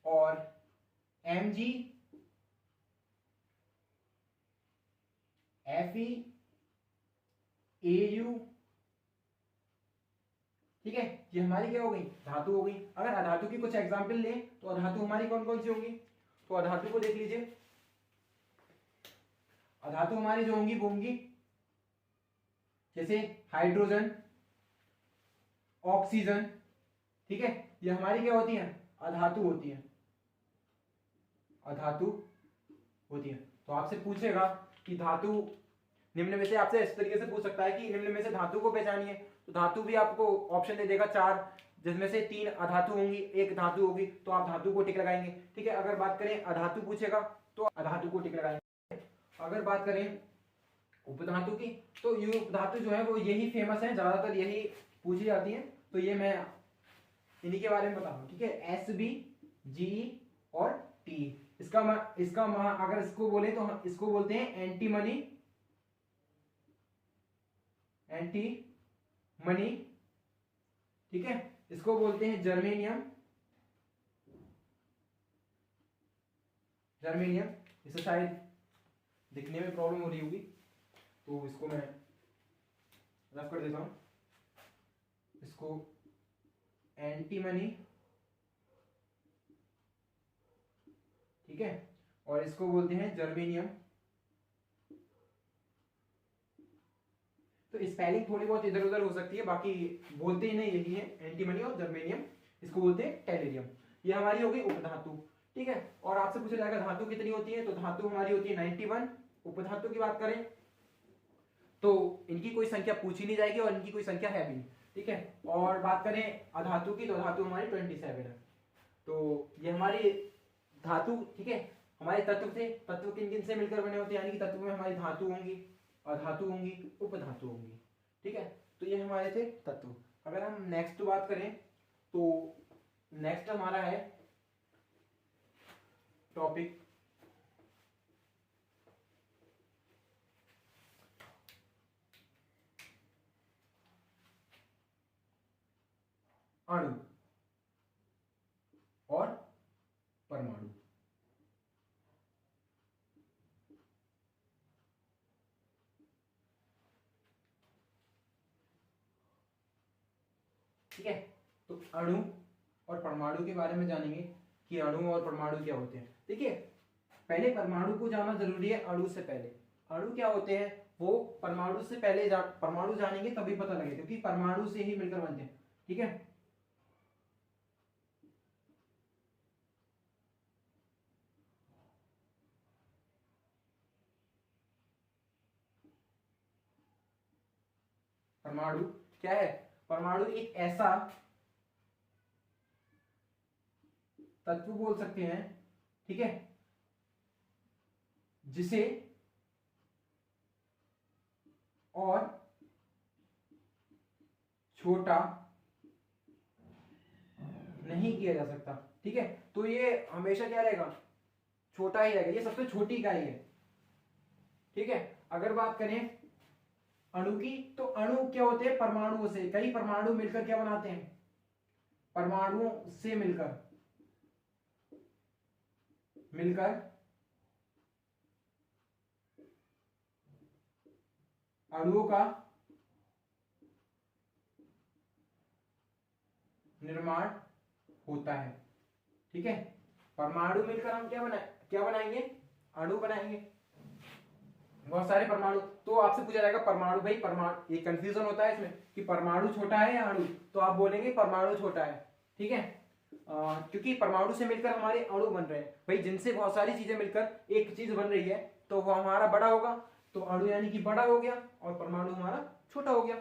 और एमजी, एफई, एयू। ठीक है, ये हमारी क्या हो गई? धातु हो गई। अगर अधातु की कुछ एग्जांपल लें तो अधातु हमारी कौन कौन सी होंगी, तो अधातु को देख लीजिए। अधातु हमारी जो होंगी वो होंगी जैसे हाइड्रोजन, ऑक्सीजन। ठीक है, ये हमारी क्या होती है? अधातु होती है, अधातु होती है। तो आपसे पूछेगा कि धातु निम्न में से, आपसे इस तरीके से पूछ सकता है कि निम्न में से धातु को पहचानिए, तो धातु भी आपको ऑप्शन दे देगा 4, जिसमें से 3 अधातु होंगी, 1 धातु होगी, तो आप धातु को टिक लगाएंगे। ठीक है, अगर बात करें अधातु पूछेगा तो अधातु को टिक लगाएंगे। अगर बात करें उपधातु की, तो ये उपधातु जो है वो यही फेमस है, ज्यादातर यही पूछी जाती है, तो ये मैं इन्हीं के बारे में बता रहा हूँ। ठीक है, एस बी, जी और टी। इसका अगर इसको बोले तो इसको बोलते हैं एंटीमनी, एंटीमनी। ठीक है, इसको बोलते हैं जर्मेनियम, जर्मेनियम। इसे शायद दिखने में प्रॉब्लम हो रही होगी, तो इसको मैं रफ कर देता हूं। इसको एंटीमनी, ठीक है, और इसको बोलते हैं जर्मेनियम। तो स्पेलिंग थोड़ी बहुत इधर उधर हो सकती है, बाकी बोलते ही नहीं यही है, एंटीमनी और जर्मेनियम। इसको बोलते हैं टेलेरियम। ये हमारी हो गई उपधातु। ठीक है, और आपसे पूछा जाएगा धातु कितनी होती है, तो धातु हमारी होती है 91। उपधातु की बात करें तो इनकी कोई संख्या पूछी नहीं जाएगी और इनकी कोई संख्या है भी नहीं। ठीक है, और बात करें अधातु की, तो अधातु हमारी 27 है। तो ये हमारी धातु। ठीक है, हमारे तत्व किन किन से मिलकर बने होते हैं, यानी कि तत्व में हमारी धातु होंगी, अधातु होंगी, उपधातु होंगी। ठीक है, तो ये हमारे थे तत्व। अगर हम नेक्स्ट बात करें तो नेक्स्ट हमारा है टॉपिक अणु और परमाणु। ठीक है, तो अणु और परमाणु के बारे में जानेंगे कि अणु और परमाणु क्या होते हैं। देखिए, पहले परमाणु को जानना जरूरी है अणु से पहले। अणु क्या होते हैं वो परमाणु से पहले परमाणु जानेंगे तभी पता लगेगा, क्योंकि परमाणु से ही मिलकर बनते हैं। ठीक है, परमाणु क्या है? परमाणु एक ऐसा तत्व बोल सकते हैं, ठीक है, जिसे और छोटा नहीं किया जा सकता। ठीक है, तो ये हमेशा क्या रहेगा? छोटा ही रहेगा। ये सबसे छोटी इकाई है, ठीक है। अगर बात करें अणु की, तो अणु क्या होते हैं, परमाणुओं से, कई परमाणु मिलकर क्या बनाते हैं, परमाणुओं से मिलकर अणुओं का निर्माण होता है। ठीक है, परमाणु मिलकर हम क्या बनाएंगे, अणु बनाएंगे, बहुत सारे परमाणु। तो आपसे पूछा जाएगा परमाणु, भाई परमाणु, ये कंफ्यूजन होता है इसमें कि परमाणु छोटा है या अणु, तो आप बोलेंगे परमाणु छोटा है। ठीक है, क्योंकि परमाणु से मिलकर हमारे अणु बन रहे हैं, भाई जिनसे बहुत सारी चीजें मिलकर एक चीज बन रही है तो वो हमारा बड़ा होगा, तो अणु यानी कि बड़ा हो गया और परमाणु हमारा छोटा हो गया।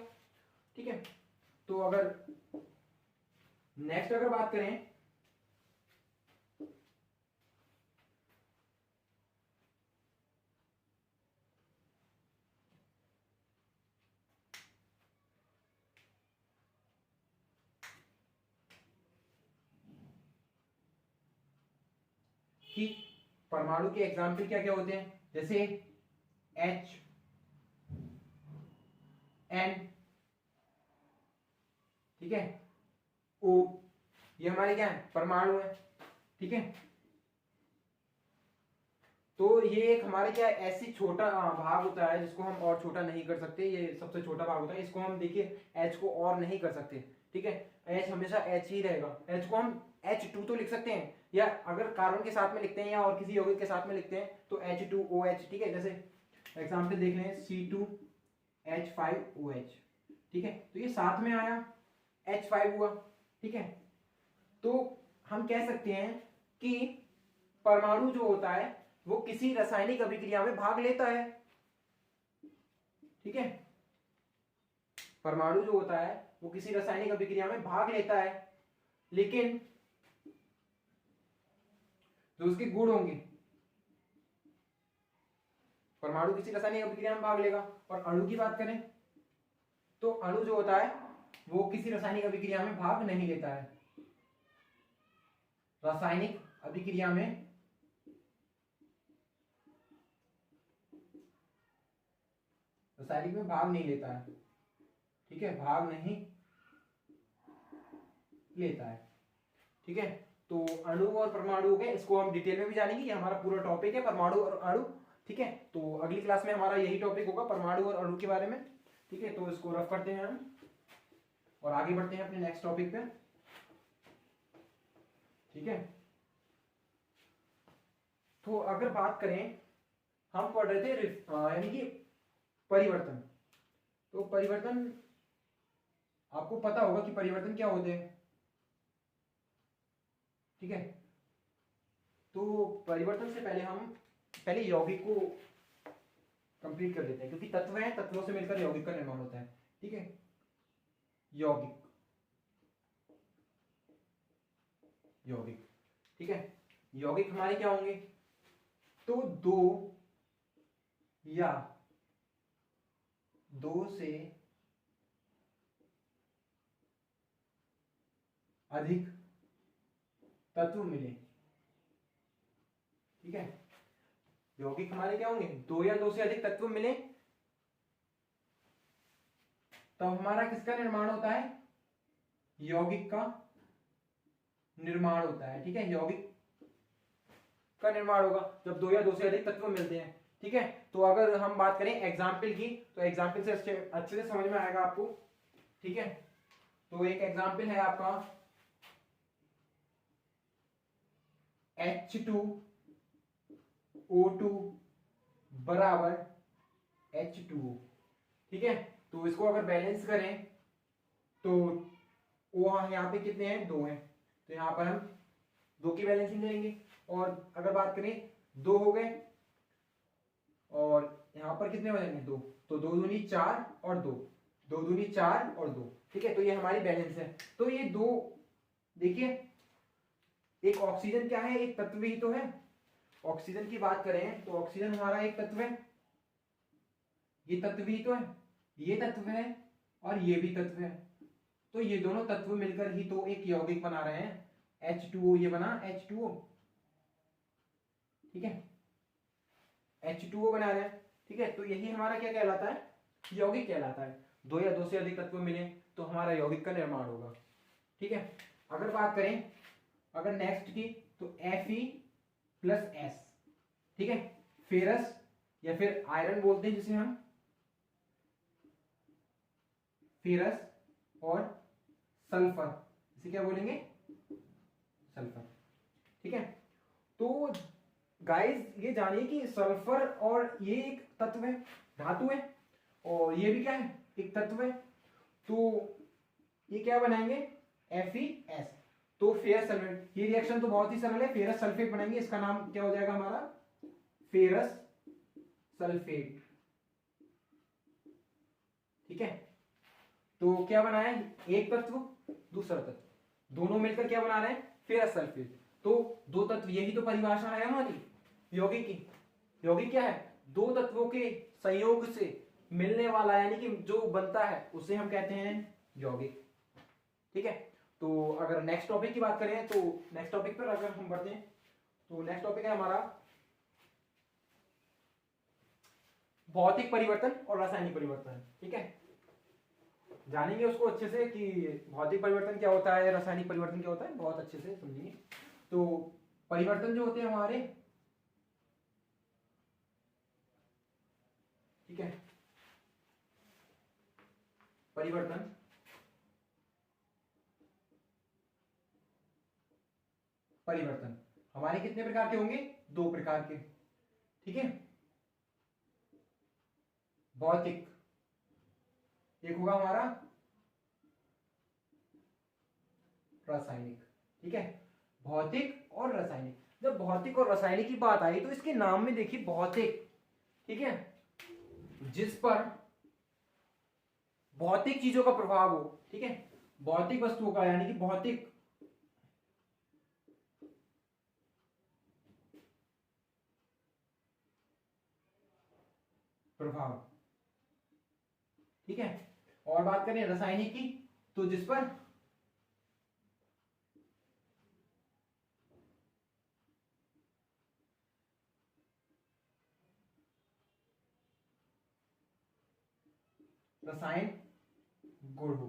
ठीक है, तो अगर नेक्स्ट अगर बात करें, कि परमाणु के एग्जाम्पल क्या क्या होते हैं, जैसे H, N, ठीक है, O, ये हमारे क्या है, परमाणु है। ठीक है, तो ये एक हमारे क्या ऐसी छोटा भाग होता है जिसको हम और छोटा नहीं कर सकते, ये सबसे छोटा भाग होता है, इसको हम देखिए H को और नहीं कर सकते। ठीक है, H हमेशा H ही रहेगा, H को हम H2 तो लिख सकते हैं, या अगर कार्बन के साथ में लिखते हैं या और किसी यौगिक के साथ में लिखते हैं तो H2OH। ठीक है, जैसे एग्जाम्पल देख लें C2H5OH। ठीक है, तो ये साथ में आया H5 हुआ। ठीक है, तो हम कह सकते हैं कि परमाणु जो होता है वो किसी रासायनिक अभिक्रिया में भाग लेता है। ठीक है, परमाणु जो होता है वो किसी रासायनिक अभिक्रिया में भाग लेता है, लेकिन जो उसके गुण होंगे, परमाणु किसी रासायनिक अभिक्रिया में भाग लेगा। और अणु की बात करें तो अणु जो होता है वो किसी रासायनिक अभिक्रिया में भाग नहीं लेता है, रासायनिक अभिक्रिया में भाग नहीं लेता है। ठीक है, भाग नहीं लेता है। ठीक है, तो अणु और परमाणु के इसको हम डिटेल में भी जानेंगे, ये हमारा पूरा टॉपिक है परमाणु और अणु। ठीक है, तो अगली क्लास में हमारा यही टॉपिक होगा, परमाणु और अणु के बारे में। ठीक है, तो इसको रफ करते हैं हम और आगे बढ़ते हैं अपने नेक्स्ट टॉपिक पे। ठीक है, तो अगर बात करें, हम पढ़ रहे थे यानी कि परिवर्तन। तो परिवर्तन आपको पता होगा कि परिवर्तन क्या होते हैं। ठीक है, तो परिवर्तन से पहले हम यौगिक को कंप्लीट कर लेते हैं, क्योंकि तत्व हैं, तत्वों से मिलकर यौगिक का निर्माण होता है। ठीक है, यौगिक ठीक है, यौगिक हमारे क्या होंगे, तो दो या दो से अधिक तत्व मिले। ठीक है, यौगिक हमारे क्या होंगे, दो या दो से अधिक तत्व मिले, तब हमारा किसका निर्माण होता है, यौगिक का निर्माण होता है। ठीक है, यौगिक का निर्माण होगा जब दो या दो से अधिक तत्व मिलते हैं। ठीक है, तो अगर हम बात करें एग्जाम्पल की, तो एग्जाम्पल से अच्छे से समझ में आएगा आपको। ठीक है, तो एक एग्जाम्पल है आपका H2O2 बराबर H2O। ठीक है, तो इसको अगर बैलेंस करें तो वो यहाँ पे कितने हैं, दो हैं, तो यहाँ पर हम दो की बैलेंसिंग करेंगे। और अगर बात करें, दो हो गए और यहाँ पर कितने हो जाएंगे, दो, तो दो दूनी चार और दो, दो दूनी चार और दो। ठीक है, तो ये हमारी बैलेंस है। तो ये दो, देखिए एक ऑक्सीजन क्या है, एक तत्व ही तो है। ऑक्सीजन की बात करें तो ऑक्सीजन हमारा एक तत्व है, ये तत्व ही तो है, ये तत्व है और ये भी तत्व है, तो ये दोनों तत्व मिलकर ही तो एक यौगिक बना रहे हैं, H2O, ये बना H2O। ठीक है, H2O बना रहे हैं। ठीक है, तो यही हमारा क्या कहलाता है, यौगिक कहलाता है। दो या दो से अधिक तत्व मिले तो हमारा यौगिक का निर्माण होगा। ठीक है, अगर बात करें अगर नेक्स्ट की तो Fe+S, ठीक है, फेरस या फिर आयरन बोलते हैं जिसे हम, फेरस और सल्फर, इसे क्या बोलेंगे, सल्फर। ठीक है, तो गाइस ये जानिए कि सल्फर और ये एक तत्व है, धातु है, और ये भी क्या है, एक तत्व है। तो ये क्या बनाएंगे, FeS, तो फेरस सल्फेट। ये रिएक्शन तो बहुत ही सरल है, फेरस सल्फेट बनाएंगे, इसका नाम क्या हो जाएगा हमारा, फेरस सल्फेट। ठीक है, तो क्या बनाया है, एक तत्व दूसरा तत्व, दोनों मिलकर क्या बना रहे हैं, फेरस सल्फेट। तो दो तत्व, यही तो परिभाषा है हमारी यौगिक की। यौगिक क्या है, दो तत्वों के संयोग से मिलने वाला, यानी कि जो बनता है उसे हम कहते हैं यौगिक। ठीक है, तो अगर नेक्स्ट टॉपिक की बात करें तो नेक्स्ट टॉपिक पर अगर हम बढ़ते हैं तो नेक्स्ट टॉपिक है हमारा भौतिक परिवर्तन और रासायनिक परिवर्तन। ठीक है, जानेंगे उसको अच्छे से कि भौतिक परिवर्तन क्या होता है, रासायनिक परिवर्तन क्या होता है, बहुत अच्छे से समझेंगे। तो परिवर्तन जो होते हैं हमारे, ठीक है, परिवर्तन परिवर्तन हमारे कितने प्रकार के होंगे, दो प्रकार के। ठीक है, भौतिक, एक होगा हमारा रासायनिक। ठीक है, भौतिक और रासायनिक। जब भौतिक और रासायनिक की बात आई तो इसके नाम में देखिए भौतिक, ठीक है, जिस पर भौतिक चीजों का प्रभाव हो। ठीक है, भौतिक वस्तुओं का, यानी कि भौतिक प्रभाव। ठीक है, और बात करें रासायनिक की तो जिस पर रसायन गुण हो।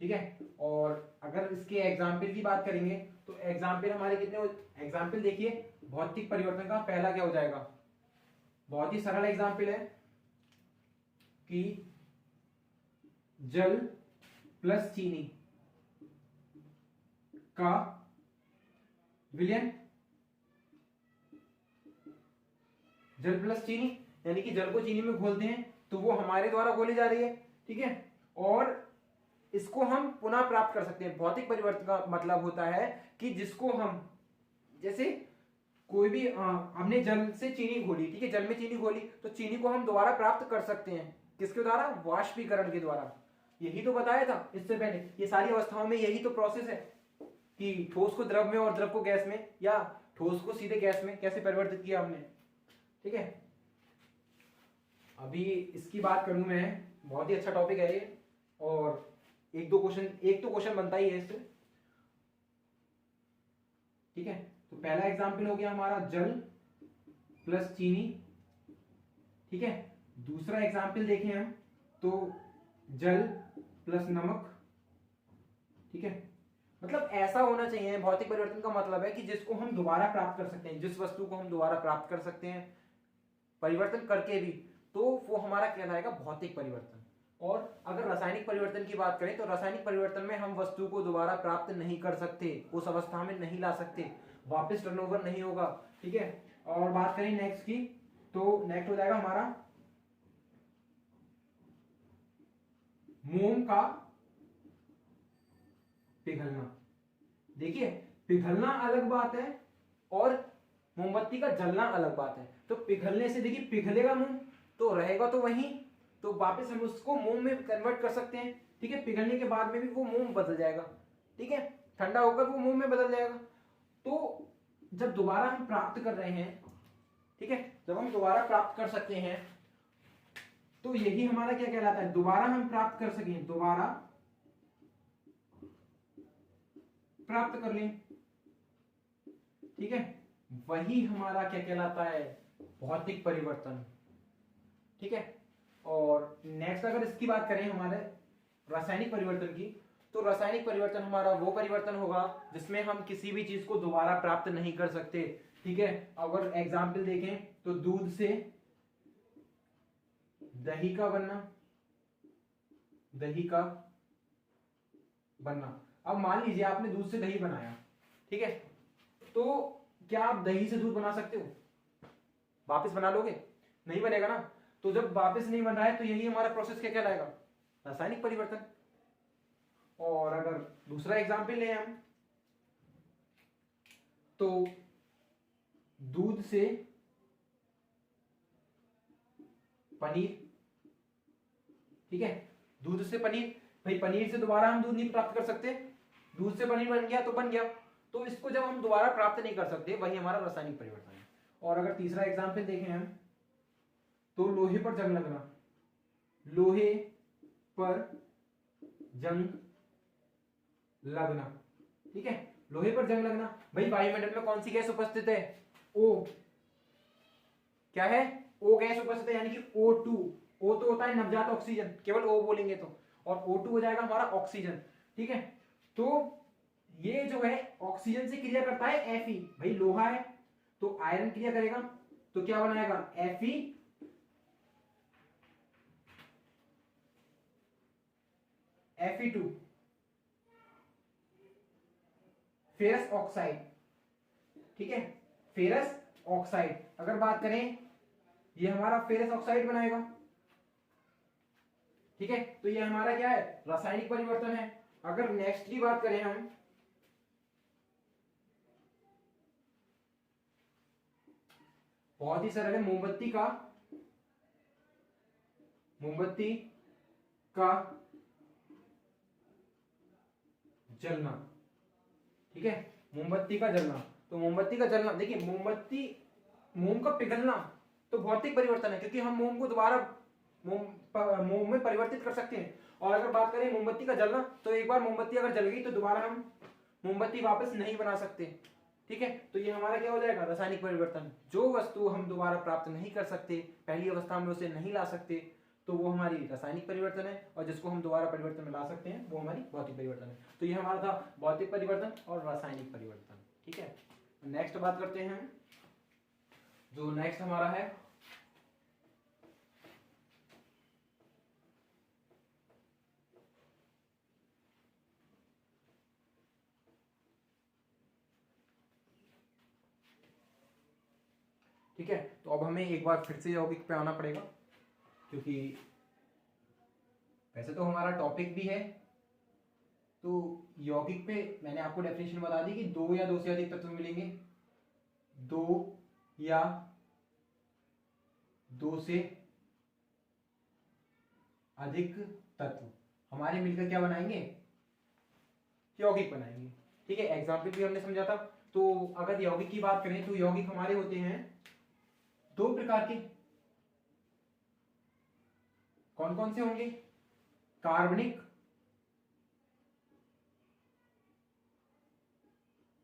ठीक है, और अगर इसके एग्जाम्पल की बात करेंगे तो एग्जाम्पल हमारे कितने, एग्जाम्पल देखिए भौतिक परिवर्तन का पहला क्या हो जाएगा, बहुत ही सरल एग्जाम्पल है कि जल प्लस चीनी का विलयन, जल प्लस चीनी, यानी कि जल को चीनी में घोलते हैं तो वो हमारे द्वारा घोली जा रही है। ठीक है, और इसको हम पुनः प्राप्त कर सकते हैं। भौतिक परिवर्तन का मतलब होता है कि जिसको हम, जैसे कोई भी हमने जल से चीनी घोली, ठीक है, जल में चीनी घोली तो चीनी को हम दोबारा प्राप्त कर सकते हैं, किसके द्वारा, वाष्पीकरण के द्वारा। यही तो बताया था इससे पहले, ये सारी अवस्थाओं में यही तो प्रोसेस है कि ठोस को द्रव में और द्रव को गैस में, या ठोस को सीधे गैस में कैसे परिवर्तित किया हमने। ठीक है, अभी इसकी बात करूं मैं, बहुत ही अच्छा टॉपिक है ये, और एक तो क्वेश्चन बनता ही है इससे। ठीक है, तो पहला एग्जाम्पल हो गया हमारा जल प्लस चीनी। ठीक है, दूसरा एग्जाम्पल देखें हम तो जल प्लस नमक। ठीक है, मतलब ऐसा होना चाहिए, भौतिक परिवर्तन का मतलब है कि जिसको हम दोबारा प्राप्त कर सकते हैं, जिस वस्तु को हम दोबारा प्राप्त कर सकते हैं परिवर्तन करके भी, तो वो हमारा कहलाएगा भौतिक परिवर्तन। और अगर रासायनिक परिवर्तन की बात करें तो रासायनिक परिवर्तन में हम वस्तु को दोबारा प्राप्त नहीं कर सकते, उस अवस्था में नहीं ला सकते, वापस टर्नओवर नहीं होगा। ठीक है, और बात करें नेक्स्ट की तो नेक्स्ट हो जाएगा हमारा मोम का पिघलना। देखिए, पिघलना अलग बात है और मोमबत्ती का जलना अलग बात है। तो पिघलने से देखिए पिघलेगा मोम तो रहेगा तो वहीं, तो वापस हम उसको मोम में कन्वर्ट कर सकते हैं। ठीक है, पिघलने के बाद में भी वो मोम बदल जाएगा। ठीक है, ठंडा होकर वो मोम में बदल जाएगा। तो जब दोबारा हम प्राप्त कर रहे हैं, ठीक है, जब हम दोबारा प्राप्त कर सकते हैं तो यही हमारा क्या कहलाता है, दोबारा हम प्राप्त कर सकें, दोबारा प्राप्त कर लें। ठीक है, वही हमारा क्या कहलाता है, भौतिक परिवर्तन। ठीक है। और नेक्स्ट अगर इसकी बात करें हमारे रासायनिक परिवर्तन की, तो रासायनिक परिवर्तन हमारा वो परिवर्तन होगा जिसमें हम किसी भी चीज को दोबारा प्राप्त नहीं कर सकते, ठीक है। अगर एग्जाम्पल देखें तो दूध से दही का बनना, दही का बनना। अब मान लीजिए आपने दूध से दही बनाया, ठीक है, तो क्या आप दही से दूध बना सकते हो? वापस बना लोगे? नहीं बनेगा ना। तो जब वापस नहीं बन रहा है तो यही हमारा प्रोसेस क्या कहलाएगा? रासायनिक परिवर्तन। और अगर दूसरा एग्जाम्पल लें हम, तो दूध से पनीर, ठीक है, दूध से पनीर। भाई पनीर से दोबारा हम दूध नहीं प्राप्त कर सकते, दूध से पनीर बन गया तो बन गया, तो इसको जब हम दोबारा प्राप्त नहीं कर सकते वही हमारा रासायनिक परिवर्तन है। और अगर तीसरा एग्जाम्पल देखें हम, तो लोहे पर जंग लगना, लोहे पर जंग लगना, ठीक है, लोहे पर जंग लगना। भाई वायुमंडल में कौन सी गैस उपस्थित है? ओ। क्या है? ओ गैस उपस्थित है, यानी कि O2। ओ तो होता है नवजात ऑक्सीजन, केवल ओ बोलेंगे तो, और O2 हो जाएगा हमारा ऑक्सीजन, ठीक है। तो ये जो है ऑक्सीजन से क्रिया करता है Fe। भाई लोहा है तो आयरन क्रिया करेगा तो क्या बनाएगा? Fe, Fe2, फेरस ऑक्साइड, ठीक है, फेरस ऑक्साइड। अगर बात करें, ये हमारा फेरस ऑक्साइड बनाएगा, ठीक है। तो ये हमारा क्या है? रासायनिक परिवर्तन है। अगर नेक्स्ट की बात करें हम, बहुत ही सरल है, मोमबत्ती का जलना, ठीक है, मोमबत्ती का जलना। तो मोमबत्ती का जलना, देखिए मोम का पिघलना तो भौतिक परिवर्तन है, क्योंकि हम मोम को दोबारा मोम में परिवर्तित कर सकते हैं। और अगर बात करें मोमबत्ती का जलना, तो एक बार मोमबत्ती अगर जल गई तो दोबारा हम मोमबत्ती वापस नहीं बना सकते, ठीक है। तो ये हमारा क्या हो जाएगा? रासायनिक परिवर्तन। जो वस्तु हम दोबारा प्राप्त नहीं कर सकते, पहली अवस्था में उसे नहीं ला सकते, तो वो हमारी रासायनिक परिवर्तन है, और जिसको हम दोबारा परिवर्तन में ला सकते हैं वो हमारी भौतिक परिवर्तन है। तो ये हमारा था भौतिक परिवर्तन और रासायनिक परिवर्तन, ठीक है। नेक्स्ट बात करते हैं, जो नेक्स्ट हमारा है ठीक है। तो अब हमें एक बार फिर से यौगिक पे आना पड़ेगा, क्योंकि वैसे तो हमारा टॉपिक भी है। तो यौगिक पे मैंने आपको डेफिनेशन बता दी कि दो या दो से अधिक तत्व मिलेंगे, दो या दो से अधिक तत्व हमारे मिलकर क्या बनाएंगे? यौगिक बनाएंगे, ठीक है। एग्जाम्पल भी हमने समझा था। तो अगर यौगिक की बात करें तो यौगिक हमारे होते हैं दो प्रकार के। कौन कौन से होंगे? कार्बनिक,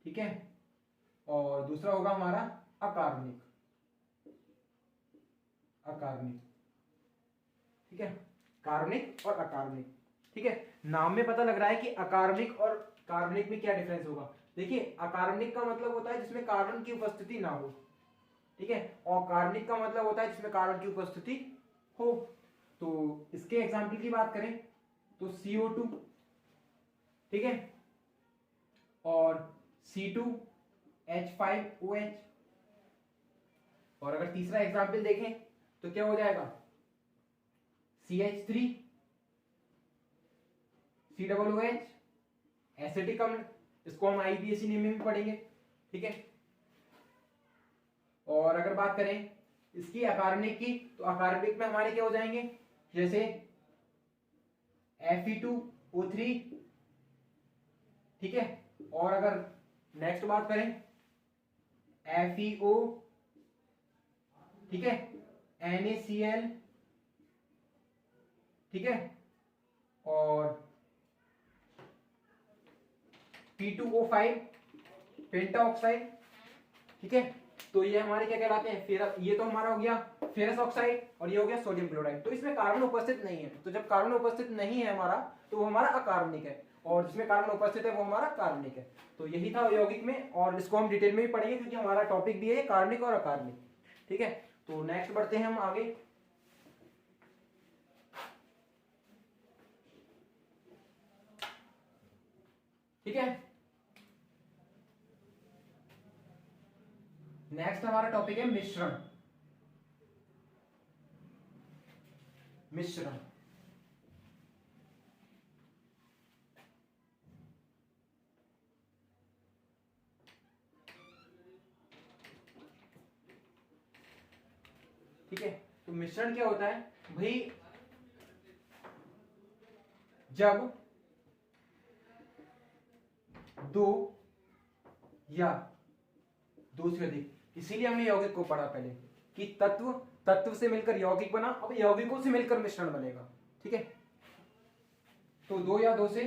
ठीक है, और दूसरा होगा हमारा अकार्बनिक, ठीक है, कार्बनिक और अकार्बनिक, ठीक है। नाम में पता लग रहा है कि अकार्बनिक और कार्बनिक में क्या डिफरेंस होगा। देखिए अकार्बनिक का मतलब होता है जिसमें कार्बन की उपस्थिति ना हो, ठीक है, और कार्बनिक का मतलब होता है जिसमें कार्बन की उपस्थिति हो। तो इसके एग्जाम्पल की बात करें तो CO2, ठीक है, और C2H5OH। और अगर तीसरा एग्जाम्पल देखें तो क्या हो जाएगा? CH3 COOH, एसिटिक अम्ल। इसको हम IPAC नेम में भी पढ़ेंगे, ठीक है। और अगर बात करें इसकी अकार्बनिक की, तो अकार्बनिक में हमारे क्या हो जाएंगे? जैसे Fe2O3, ठीक है। और अगर नेक्स्ट बात करें FeO, ठीक है, NaCl, ठीक है, और P2O5 पेंटा ऑक्साइड, ठीक है। तो ये हमारे क्या कहलाते हैं, फेरस। ये तो हमारा हो गया फेरस ऑक्साइड और ये हो गया सोडियम क्लोराइड। तो इसमें कार्बन उपस्थित नहीं है, तो जब कार्बन उपस्थित नहीं है हमारा तो वो हमारा अकार्बनिक है, और जिसमें कार्बन उपस्थित है वो हमारा कार्बनिक है। तो यही था यौगिक में, और इसको हम डिटेल में भी पढ़ेंगे क्योंकि हमारा टॉपिक भी है कार्बनिक और अकार्बनिक। ठीक है, तो नेक्स्ट बढ़ते हैं हम आगे। ठीक है, नेक्स्ट हमारा टॉपिक है मिश्रण। मिश्रण ठीक है, तो मिश्रण क्या होता है भाई, जब दो या दो से अधिक, इसीलिए हमने यौगिक को पढ़ा पहले कि तत्व तत्व से मिलकर यौगिक बना, अब यौगिकों से मिलकर मिश्रण बनेगा। ठीक है, तो दो या दो से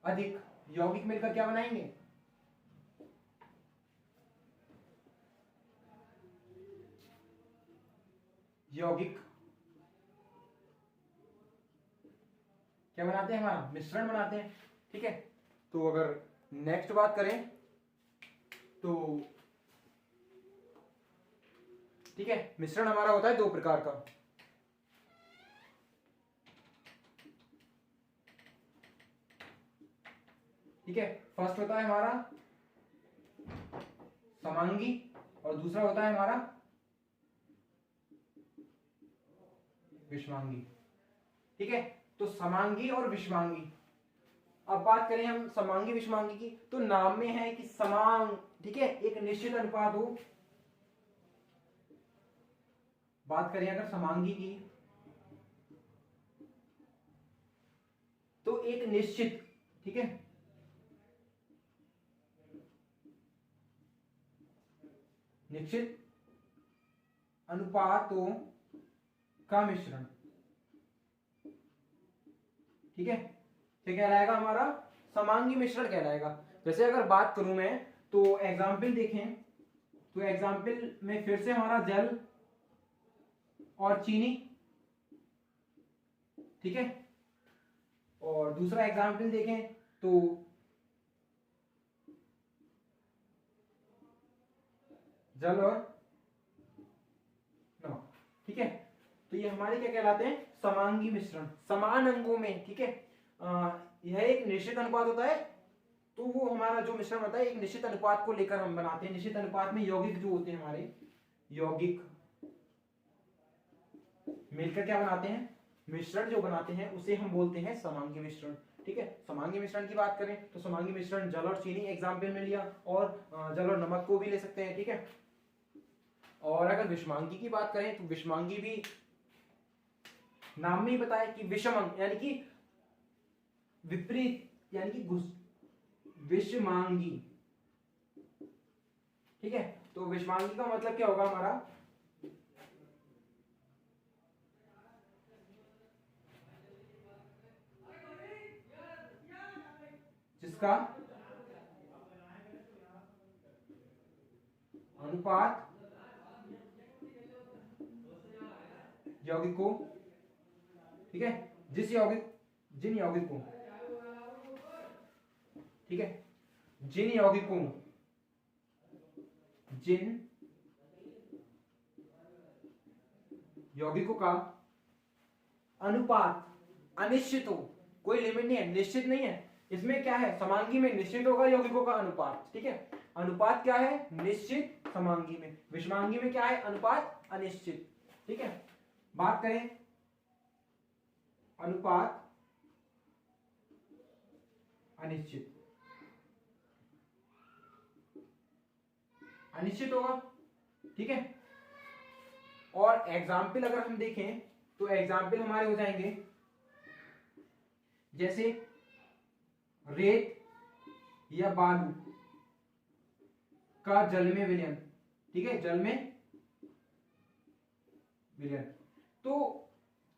अधिक यौगिक मिलकर क्या बनाएंगे, यौगिक क्या बनाते हैं, हमारा मिश्रण बनाते हैं। ठीक है, तो अगर नेक्स्ट बात करें तो ठीक है, मिश्रण हमारा होता है दो प्रकार का। ठीक है, फर्स्ट होता है हमारा समांगी और दूसरा होता है हमारा विषमांगी। ठीक है, तो समांगी और विषमांगी। अब बात करें हम समांगी विषमांगी की, तो नाम में है कि समांग, ठीक है, एक निश्चित अनुपात हो। बात करें अगर समांगी की, तो एक निश्चित, ठीक है, निश्चित अनुपातों का मिश्रण। ठीक है, क्या कहलाएगा हमारा, समांगी मिश्रण कहलाएगा। जैसे अगर बात करूं मैं, तो एग्जाम्पल देखें, तो एग्जाम्पल में फिर से हमारा जल और चीनी। ठीक है, और दूसरा एग्जाम्पल देखें तो जल और नमक। ठीक है, तो ये हमारे क्या कहलाते हैं, समांगी मिश्रण, समान अंगों में। ठीक है, यह एक निश्चित अनुपात होता है, तो वो हमारा जो मिश्रण होता है एक निश्चित अनुपात को लेकर हम बनाते हैं। निश्चित अनुपात में यौगिक जो होते हैं हमारे, यौगिक मिलकर क्या बनाते हैं, मिश्रण जो बनाते हैं उसे हम बोलते हैं समांगी मिश्रण। ठीक है, समांगी मिश्रण की बात करें तो समांगी मिश्रण जल और चीनी एग्जाम्पल में लिया, और जल और नमक को भी ले सकते हैं। ठीक है, और अगर विषमांगी की बात करें तो विषमांगी भी नाम में ही बताया कि विषम अंग, यानी कि विपरीत, यानी कि विषमांगी। ठीक है, तो विषमांगी का मतलब क्या होगा हमारा, जिसका अनुपात यौगिकों, ठीक है, जिन यौगिकों, ठीक है, जिन यौगिकों का अनुपात अनिश्चित हो, कोई लिमिट नहीं है, निश्चित नहीं है। इसमें क्या है, समांगी में निश्चित होगा यौगिकों का अनुपात। ठीक है, अनुपात क्या है, निश्चित समांगी में। विषमांगी में क्या है, अनुपात अनिश्चित। ठीक है, बात करें अनुपात अनिश्चित, अनिश्चित होगा। ठीक है, और एग्जाम्पल अगर हम देखें तो एग्जाम्पल हमारे हो जाएंगे जैसे रेत या बालू का जल में विलयन। ठीक है, जल में विलयन, तो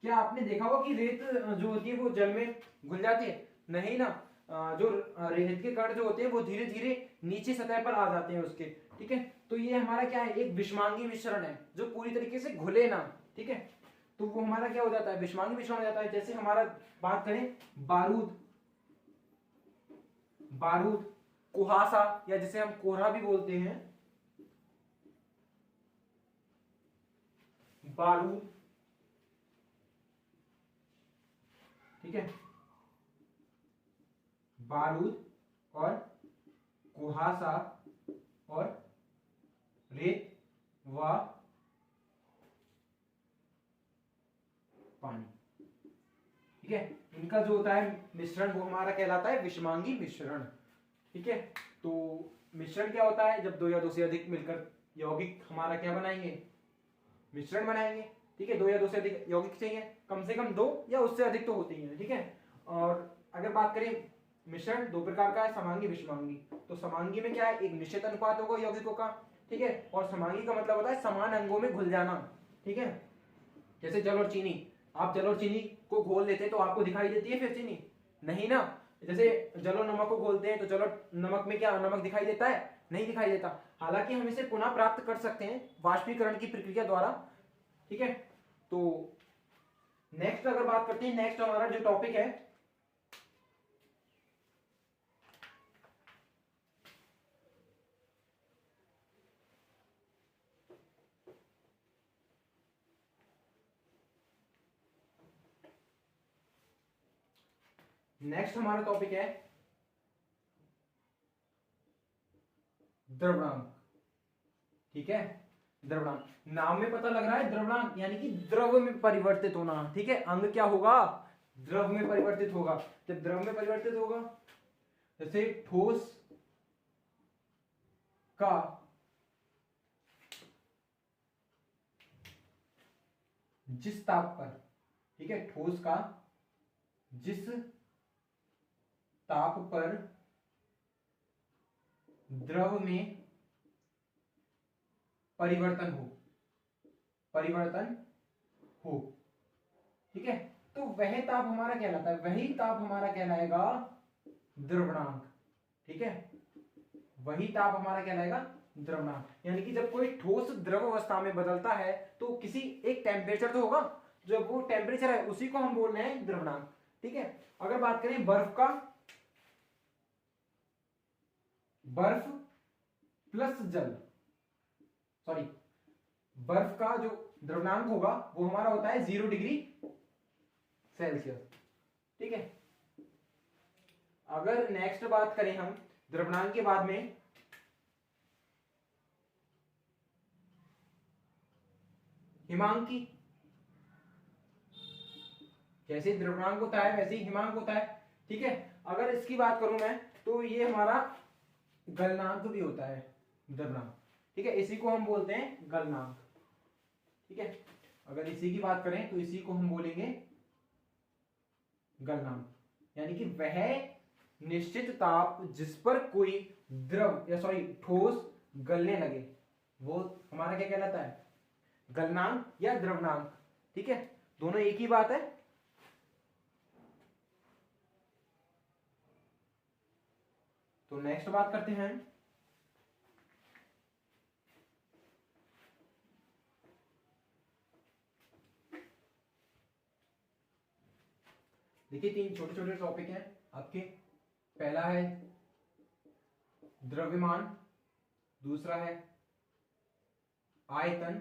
क्या आपने देखा होगा कि रेत जो होती है वो जल में घुल जाती है? नहीं ना, जो रेत के कण जो होते हैं वो धीरे धीरे नीचे सतह पर आ जाते हैं उसके, ठीक है। तो ये हमारा क्या है, एक विषमांगी मिश्रण है जो पूरी तरीके से घुले ना, ठीक है। तो वो हमारा क्या हो जाता है, विषमांगी मिश्रण हो जाता है। जैसे हमारा बात करें बारूद, बारूद, कुहासा या जिसे हम कोहरा भी बोलते हैं, बारूद, ठीक है, बारूद और कुहासा और रेत व पानी, ठीक है, इनका जो होता है मिश्रण वो हमारा कहलाता है विषमांगी मिश्रण, ठीक है। तो मिश्रण क्या होता है, जब दो या दो से अधिक मिलकर यौगिक हमारा क्या बनाएंगे, मिश्रण बनाएंगे, ठीक है। दो या दो से अधिक यौगिक चाहिए, कम से कम दो या उससे अधिक तो होते ही हैं, ठीक है। और अगर बात करें मिश्रण दो प्रकार का है, समांगी विषमांगी। तो समांगी में क्या है, एक निश्चित अनुपात होगा यौगिकों का, ठीक है। और समांगी का मतलब होता है समान अंगों में घुल जाना, ठीक है। जैसे जल और चीनी, आप जल और चीनी को घोल लेते हैं तो आपको दिखाई देती है फिर चीनी, नहीं ना। जैसे जल और नमक को घोलते हैं तो जल और नमक में क्या नमक दिखाई देता है, नहीं दिखाई देता। हालांकि हम इसे पुनः प्राप्त कर सकते हैं वाष्पीकरण की प्रक्रिया द्वारा, ठीक है। तो नेक्स्ट अगर बात करते हैं, नेक्स्ट हमारा जो टॉपिक है नेक्स्ट हमारा टॉपिक है द्रव्यांक, ठीक है। द्रव्यांक, नाम में पता लग रहा है द्रव्यांक यानी कि द्रव में परिवर्तित होना, ठीक है। अंग क्या होगा, द्रव में परिवर्तित होगा। जब द्रव में परिवर्तित होगा, जैसे ठोस का जिस ताप पर, ठीक है, ठोस का जिस ताप पर द्रव में परिवर्तन हो, परिवर्तन हो, ठीक है। तो वह ताप हमारा कहलाता है, वही ताप हमारा कहलाएगा द्रवणांक, ठीक है। वही ताप हमारा कहलाएगा द्रवणांक। यानी कि जब कोई ठोस द्रव अवस्था में बदलता है तो किसी एक टेम्परेचर तो होगा, जब वो टेम्परेचर है उसी को हम बोल रहे हैं द्रवणांक, ठीक है। अगर बात करें बर्फ का, बर्फ प्लस जल, सॉरी, बर्फ का जो द्रवणांक होगा वो हमारा होता है 0 डिग्री सेल्सियस, ठीक है। अगर नेक्स्ट बात करें हम द्रवणांक के बाद में, हिमांक की, जैसे द्रवणांक होता है वैसे ही हिमांक होता है, ठीक है। अगर इसकी बात करूं मैं तो ये हमारा गलनांक भी होता है, द्रवणांक, ठीक है। इसी को हम बोलते हैं गलनांक, ठीक है। अगर इसी की बात करें तो इसी को हम बोलेंगे गलनांक, यानी कि वह निश्चित ताप जिस पर कोई द्रव या सॉरी ठोस गलने लगे वो हमारा क्या कहलाता है, गलनांक या द्रवनांक, ठीक है। दोनों एक ही बात है। तो नेक्स्ट बात करते हैं देखिए, तीन छोटे छोटे टॉपिक हैं आपके। पहला है द्रव्यमान, दूसरा है आयतन,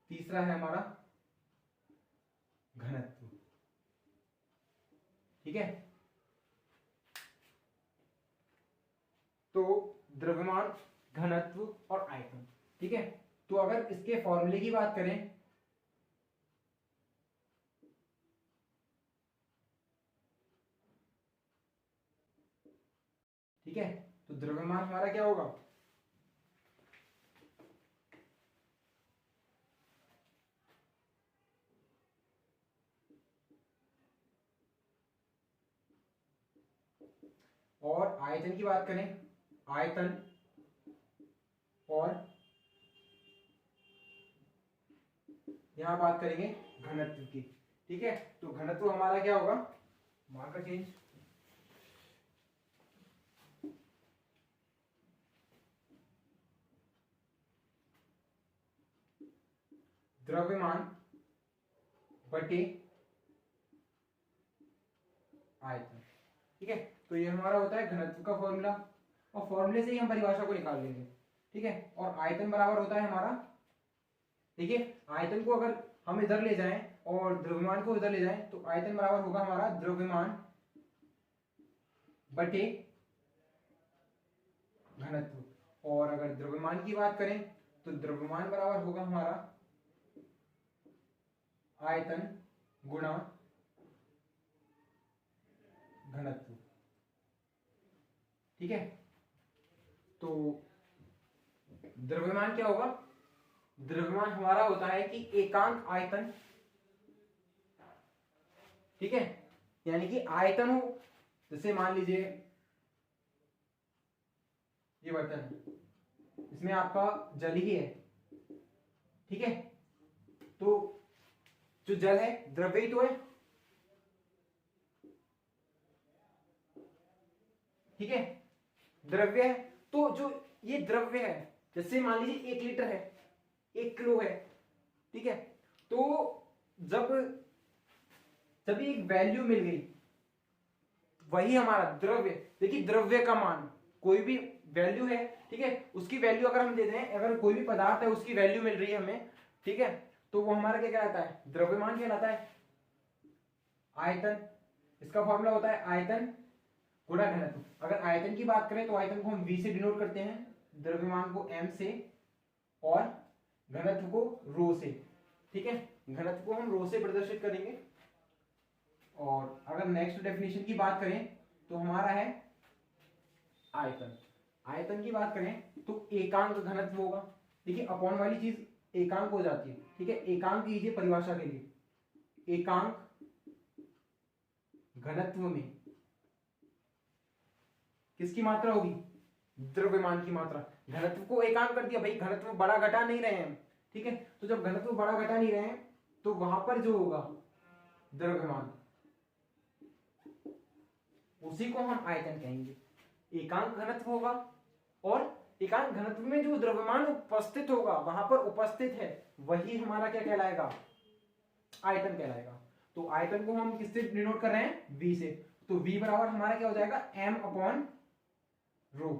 तीसरा है हमारा घनत्व, ठीक है। तो द्रव्यमान, घनत्व और आयतन, ठीक है। तो अगर इसके फॉर्मूले की बात करें, ठीक है, तो द्रव्यमान हमारा क्या होगा, और आयतन की बात करें, आयतन और यहां बात करेंगे घनत्व की, ठीक है। तो घनत्व हमारा क्या होगा, मार्कर चेंज, द्रव्यमान बटे आयतन। ठीक है, तो ये हमारा होता है घनत्व का फॉर्मूला, और फॉर्मूले से ही हम परिभाषा को निकाल लेंगे। ठीक है, और आयतन बराबर होता है हमारा, देखिए आयतन को अगर हम इधर ले जाएं और द्रव्यमान को इधर ले जाएं तो आयतन बराबर होगा हमारा द्रव्यमान बटे घनत्व, और अगर द्रव्यमान की बात करें तो द्रव्यमान बराबर होगा हमारा आयतन गुणा घनत्व। ठीक है, तो द्रव्यमान क्या होगा, द्रव्यमान हमारा होता है कि एकांक आयतन। ठीक है, यानी कि आयतन हो, जैसे मान लीजिए ये बर्तन है, इसमें आपका जल ही है। ठीक है, तो जो जल है द्रव्य ही तो है। ठीक है, द्रव्य है, तो जो ये द्रव्य है, जैसे मान लीजिए 1 लीटर है, 1 किलो है। ठीक है, तो जब एक वैल्यू मिल गई, वही हमारा द्रव्य, देखिए द्रव्य का मान, कोई भी वैल्यू है, ठीक है, उसकी वैल्यू अगर हम दे दें, अगर कोई भी पदार्थ है उसकी वैल्यू मिल रही है हमें, ठीक है, तो वो हमारा क्या कहलाता है, द्रव्यमान कहलाता है। आयतन, इसका फॉर्मूला होता है आयतन गुणा घनत्व। अगर आयतन की बात करें तो आयतन को हम V से डिनोट करते हैं, द्रव्यमान को M से, और घनत्व को रो से। ठीक है, घनत्व को हम रो से प्रदर्शित करेंगे। और अगर नेक्स्ट डेफिनेशन की बात करें तो हमारा है आयतन। आयतन की बात करें तो एकांक घनत्व होगा। देखिए अपॉन वाली चीज एकांक हो जाती है। ठीक है, एकांक लीजिए परिभाषा के लिए, एकांक घनत्व में किसकी मात्रा होगी, द्रव्यमान की मात्रा। घनत्व को एकांक कर दिया भाई, घनत्व बड़ा घटा नहीं रहे हैं। ठीक है, तो जब घनत्व बड़ा घटा नहीं रहे हैं तो वहां पर जो होगा द्रव्यमान, उसी को हम आयतन कहेंगे। एकांक घनत्व होगा, और एकांक घनत्व में जो द्रव्यमान उपस्थित होगा, वहां पर उपस्थित है, वही हमारा क्या कहलाएगा, आयतन कहलाएगा। तो आयतन को हम किससे डिनोट कर रहे हैं, V से। तो V बराबर हमारा क्या हो जाएगा, M अपॉन रो।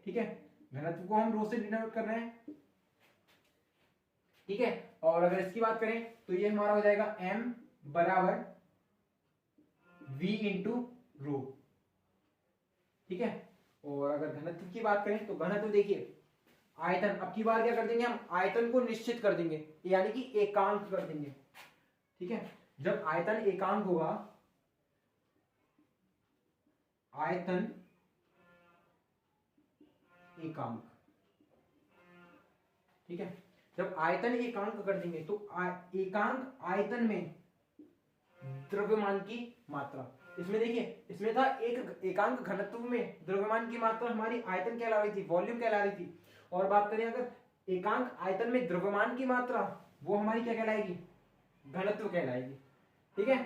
ठीक है, घनत्व को हम रो से डिनोट कर रहे हैं। ठीक है, और अगर इसकी बात करें तो ये हमारा हो जाएगा M बराबर V इंटू रो। ठीक है, और अगर घनत्व की बात करें तो घनत्व देखिए आयतन, अब की बार क्या कर देंगे हम, आयतन को निश्चित कर देंगे, यानी कि एकांक कर देंगे। ठीक है, जब आयतन एकांक होगा, आयतन एकांक, ठीक है, जब आयतन एकांक कर देंगे तो एकांक आयतन में द्रव्यमान की मात्रा, इसमें देखिए इसमें था एक एकांक घनत्व में द्रव्यमान की मात्रा हमारी आयतन कहला रही थी, वॉल्यूम कहला रही थी। और बात करें अगर एकांक आयतन में द्रव्यमान की मात्रा, वो हमारी क्या कहलाएगी, घनत्व कहलाएगी। ठीक है,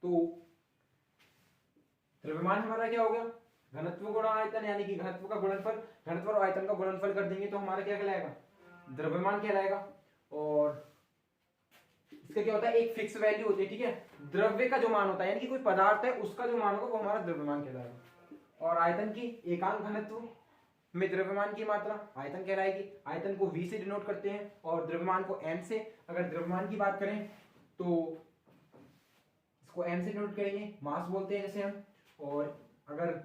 तो द्रव्यमान हमारा क्या हो गया, घनत्व गुणा आयतन, यानी कि घनत्व का गुणनफल, घनत्व और आयतन का गुणनफल कर देंगे तो हमारा क्या कहलाएगा, द्रव्यमान कहलाएगा। और इसका क्या होता है, एक फिक्स वैल्यू होती है। ठीक है, द्रव्य का जो मान होता है, यानी कि कोई पदार्थ है उसका जो मान होगा वो हमारा द्रव्यमान कहलाएगा। और आयतन की एकांक घनत्व में द्रव्यमान की मात्रा आयतन कहलाएगी। आयतन को V से डिनोट करते हैं और द्रव्यमान को M से। अगर द्रव्यमान की बात करें तो इसको M से डिनोट करेंगे, मास बोलते हैं जैसे हम। और अगर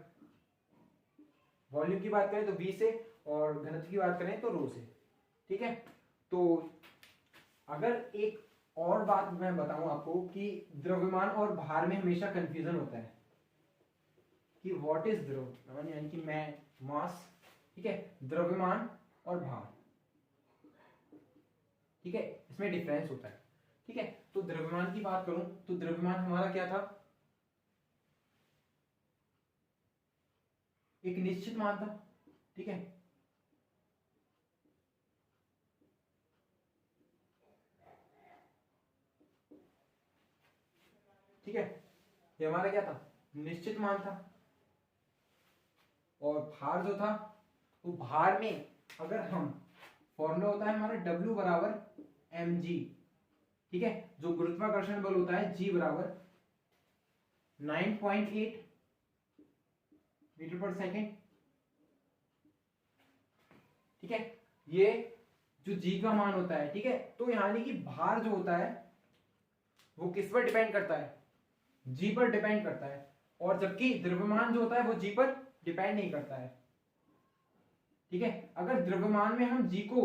वॉल्यूम की बात करें तो V से, और घनत्व की बात करें तो रो से। ठीक है, तो अगर एक और बात मैं बताऊं आपको कि द्रव्यमान और भार में हमेशा कंफ्यूजन होता है कि व्हाट इज द्रव्यमान, यानी कि मैं मास, ठीक है, द्रव्यमान और भार, ठीक है, इसमें डिफरेंस होता है। ठीक है, तो द्रव्यमान की बात करूं तो द्रव्यमान हमारा क्या था, एक निश्चित मान था। ठीक है, ठीक है, ये हमारा क्या था, निश्चित मान था। और भार जो था तो भार में अगर हम फॉर्मूला होता है हमारा W बराबर mg, ठीक है, जो गुरुत्वाकर्षण बल होता है G बराबर 9.8 मीटर पर सेकेंड, ठीक है, ये जो G का मान होता है, ठीक है। तो यानी कि भार जो होता है वो किस पर डिपेंड करता है, G पर डिपेंड करता है, और जबकि द्रव्यमान जो होता है वो G पर डिपेंड नहीं करता है, ठीक है। अगर द्रव्यमान में हम G को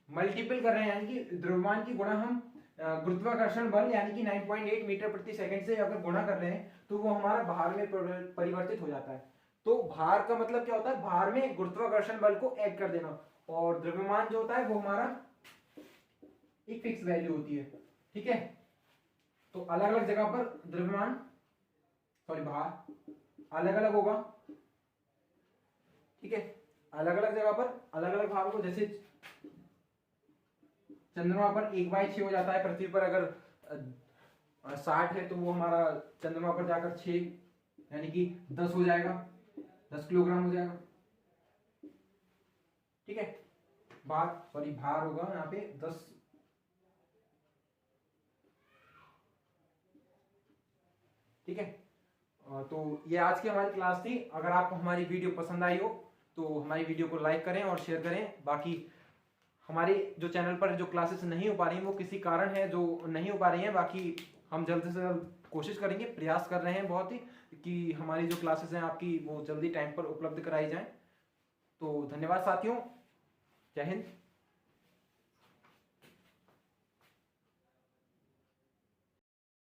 मल्टीपल कर रहे हैं, यानी कि द्रव्यमान की गुणा हम गुरुत्वाकर्षण बल यानी कि 9.8 मीटर प्रति सेकंड से अगर गुणा कर रहे हैं तो वो हमारा भार में परिवर्तित हो जाता है। तो भार का मतलब क्या होता है, भार में गुरुत्वाकर्षण बल को ऐड कर देना, और द्रव्यमान जो होता है वो हमारा एक फिक्स वैल्यू होती है, ठीक है। तो अलग अलग जगह पर द्रव्यमान भार अलग अलग होगा, ठीक है, अलग अलग जगह पर अलग अलग भार को, जैसे चंद्रमा पर 1/6 हो जाता है, पृथ्वी पर अगर 60 है तो वो हमारा चंद्रमा पर जाकर 6 यानी कि 10 हो जाएगा, 10 किलोग्राम हो जाएगा, ठीक है। भार होगा यहाँ पे 10, ठीक है। तो ये आज की हमारी क्लास थी। अगर आपको हमारी वीडियो पसंद आई हो तो हमारी वीडियो को लाइक करें और शेयर करें। बाकी हमारे जो चैनल पर जो क्लासेस नहीं हो पा रही हैं वो किसी कारण है जो नहीं हो पा रही हैं, बाकी हम जल्द से जल्द कोशिश करेंगे, प्रयास कर रहे हैं बहुत ही कि हमारी जो क्लासेस हैं आपकी वो जल्दी टाइम पर उपलब्ध कराई जाएं। तो धन्यवाद साथियों, जय हिंद।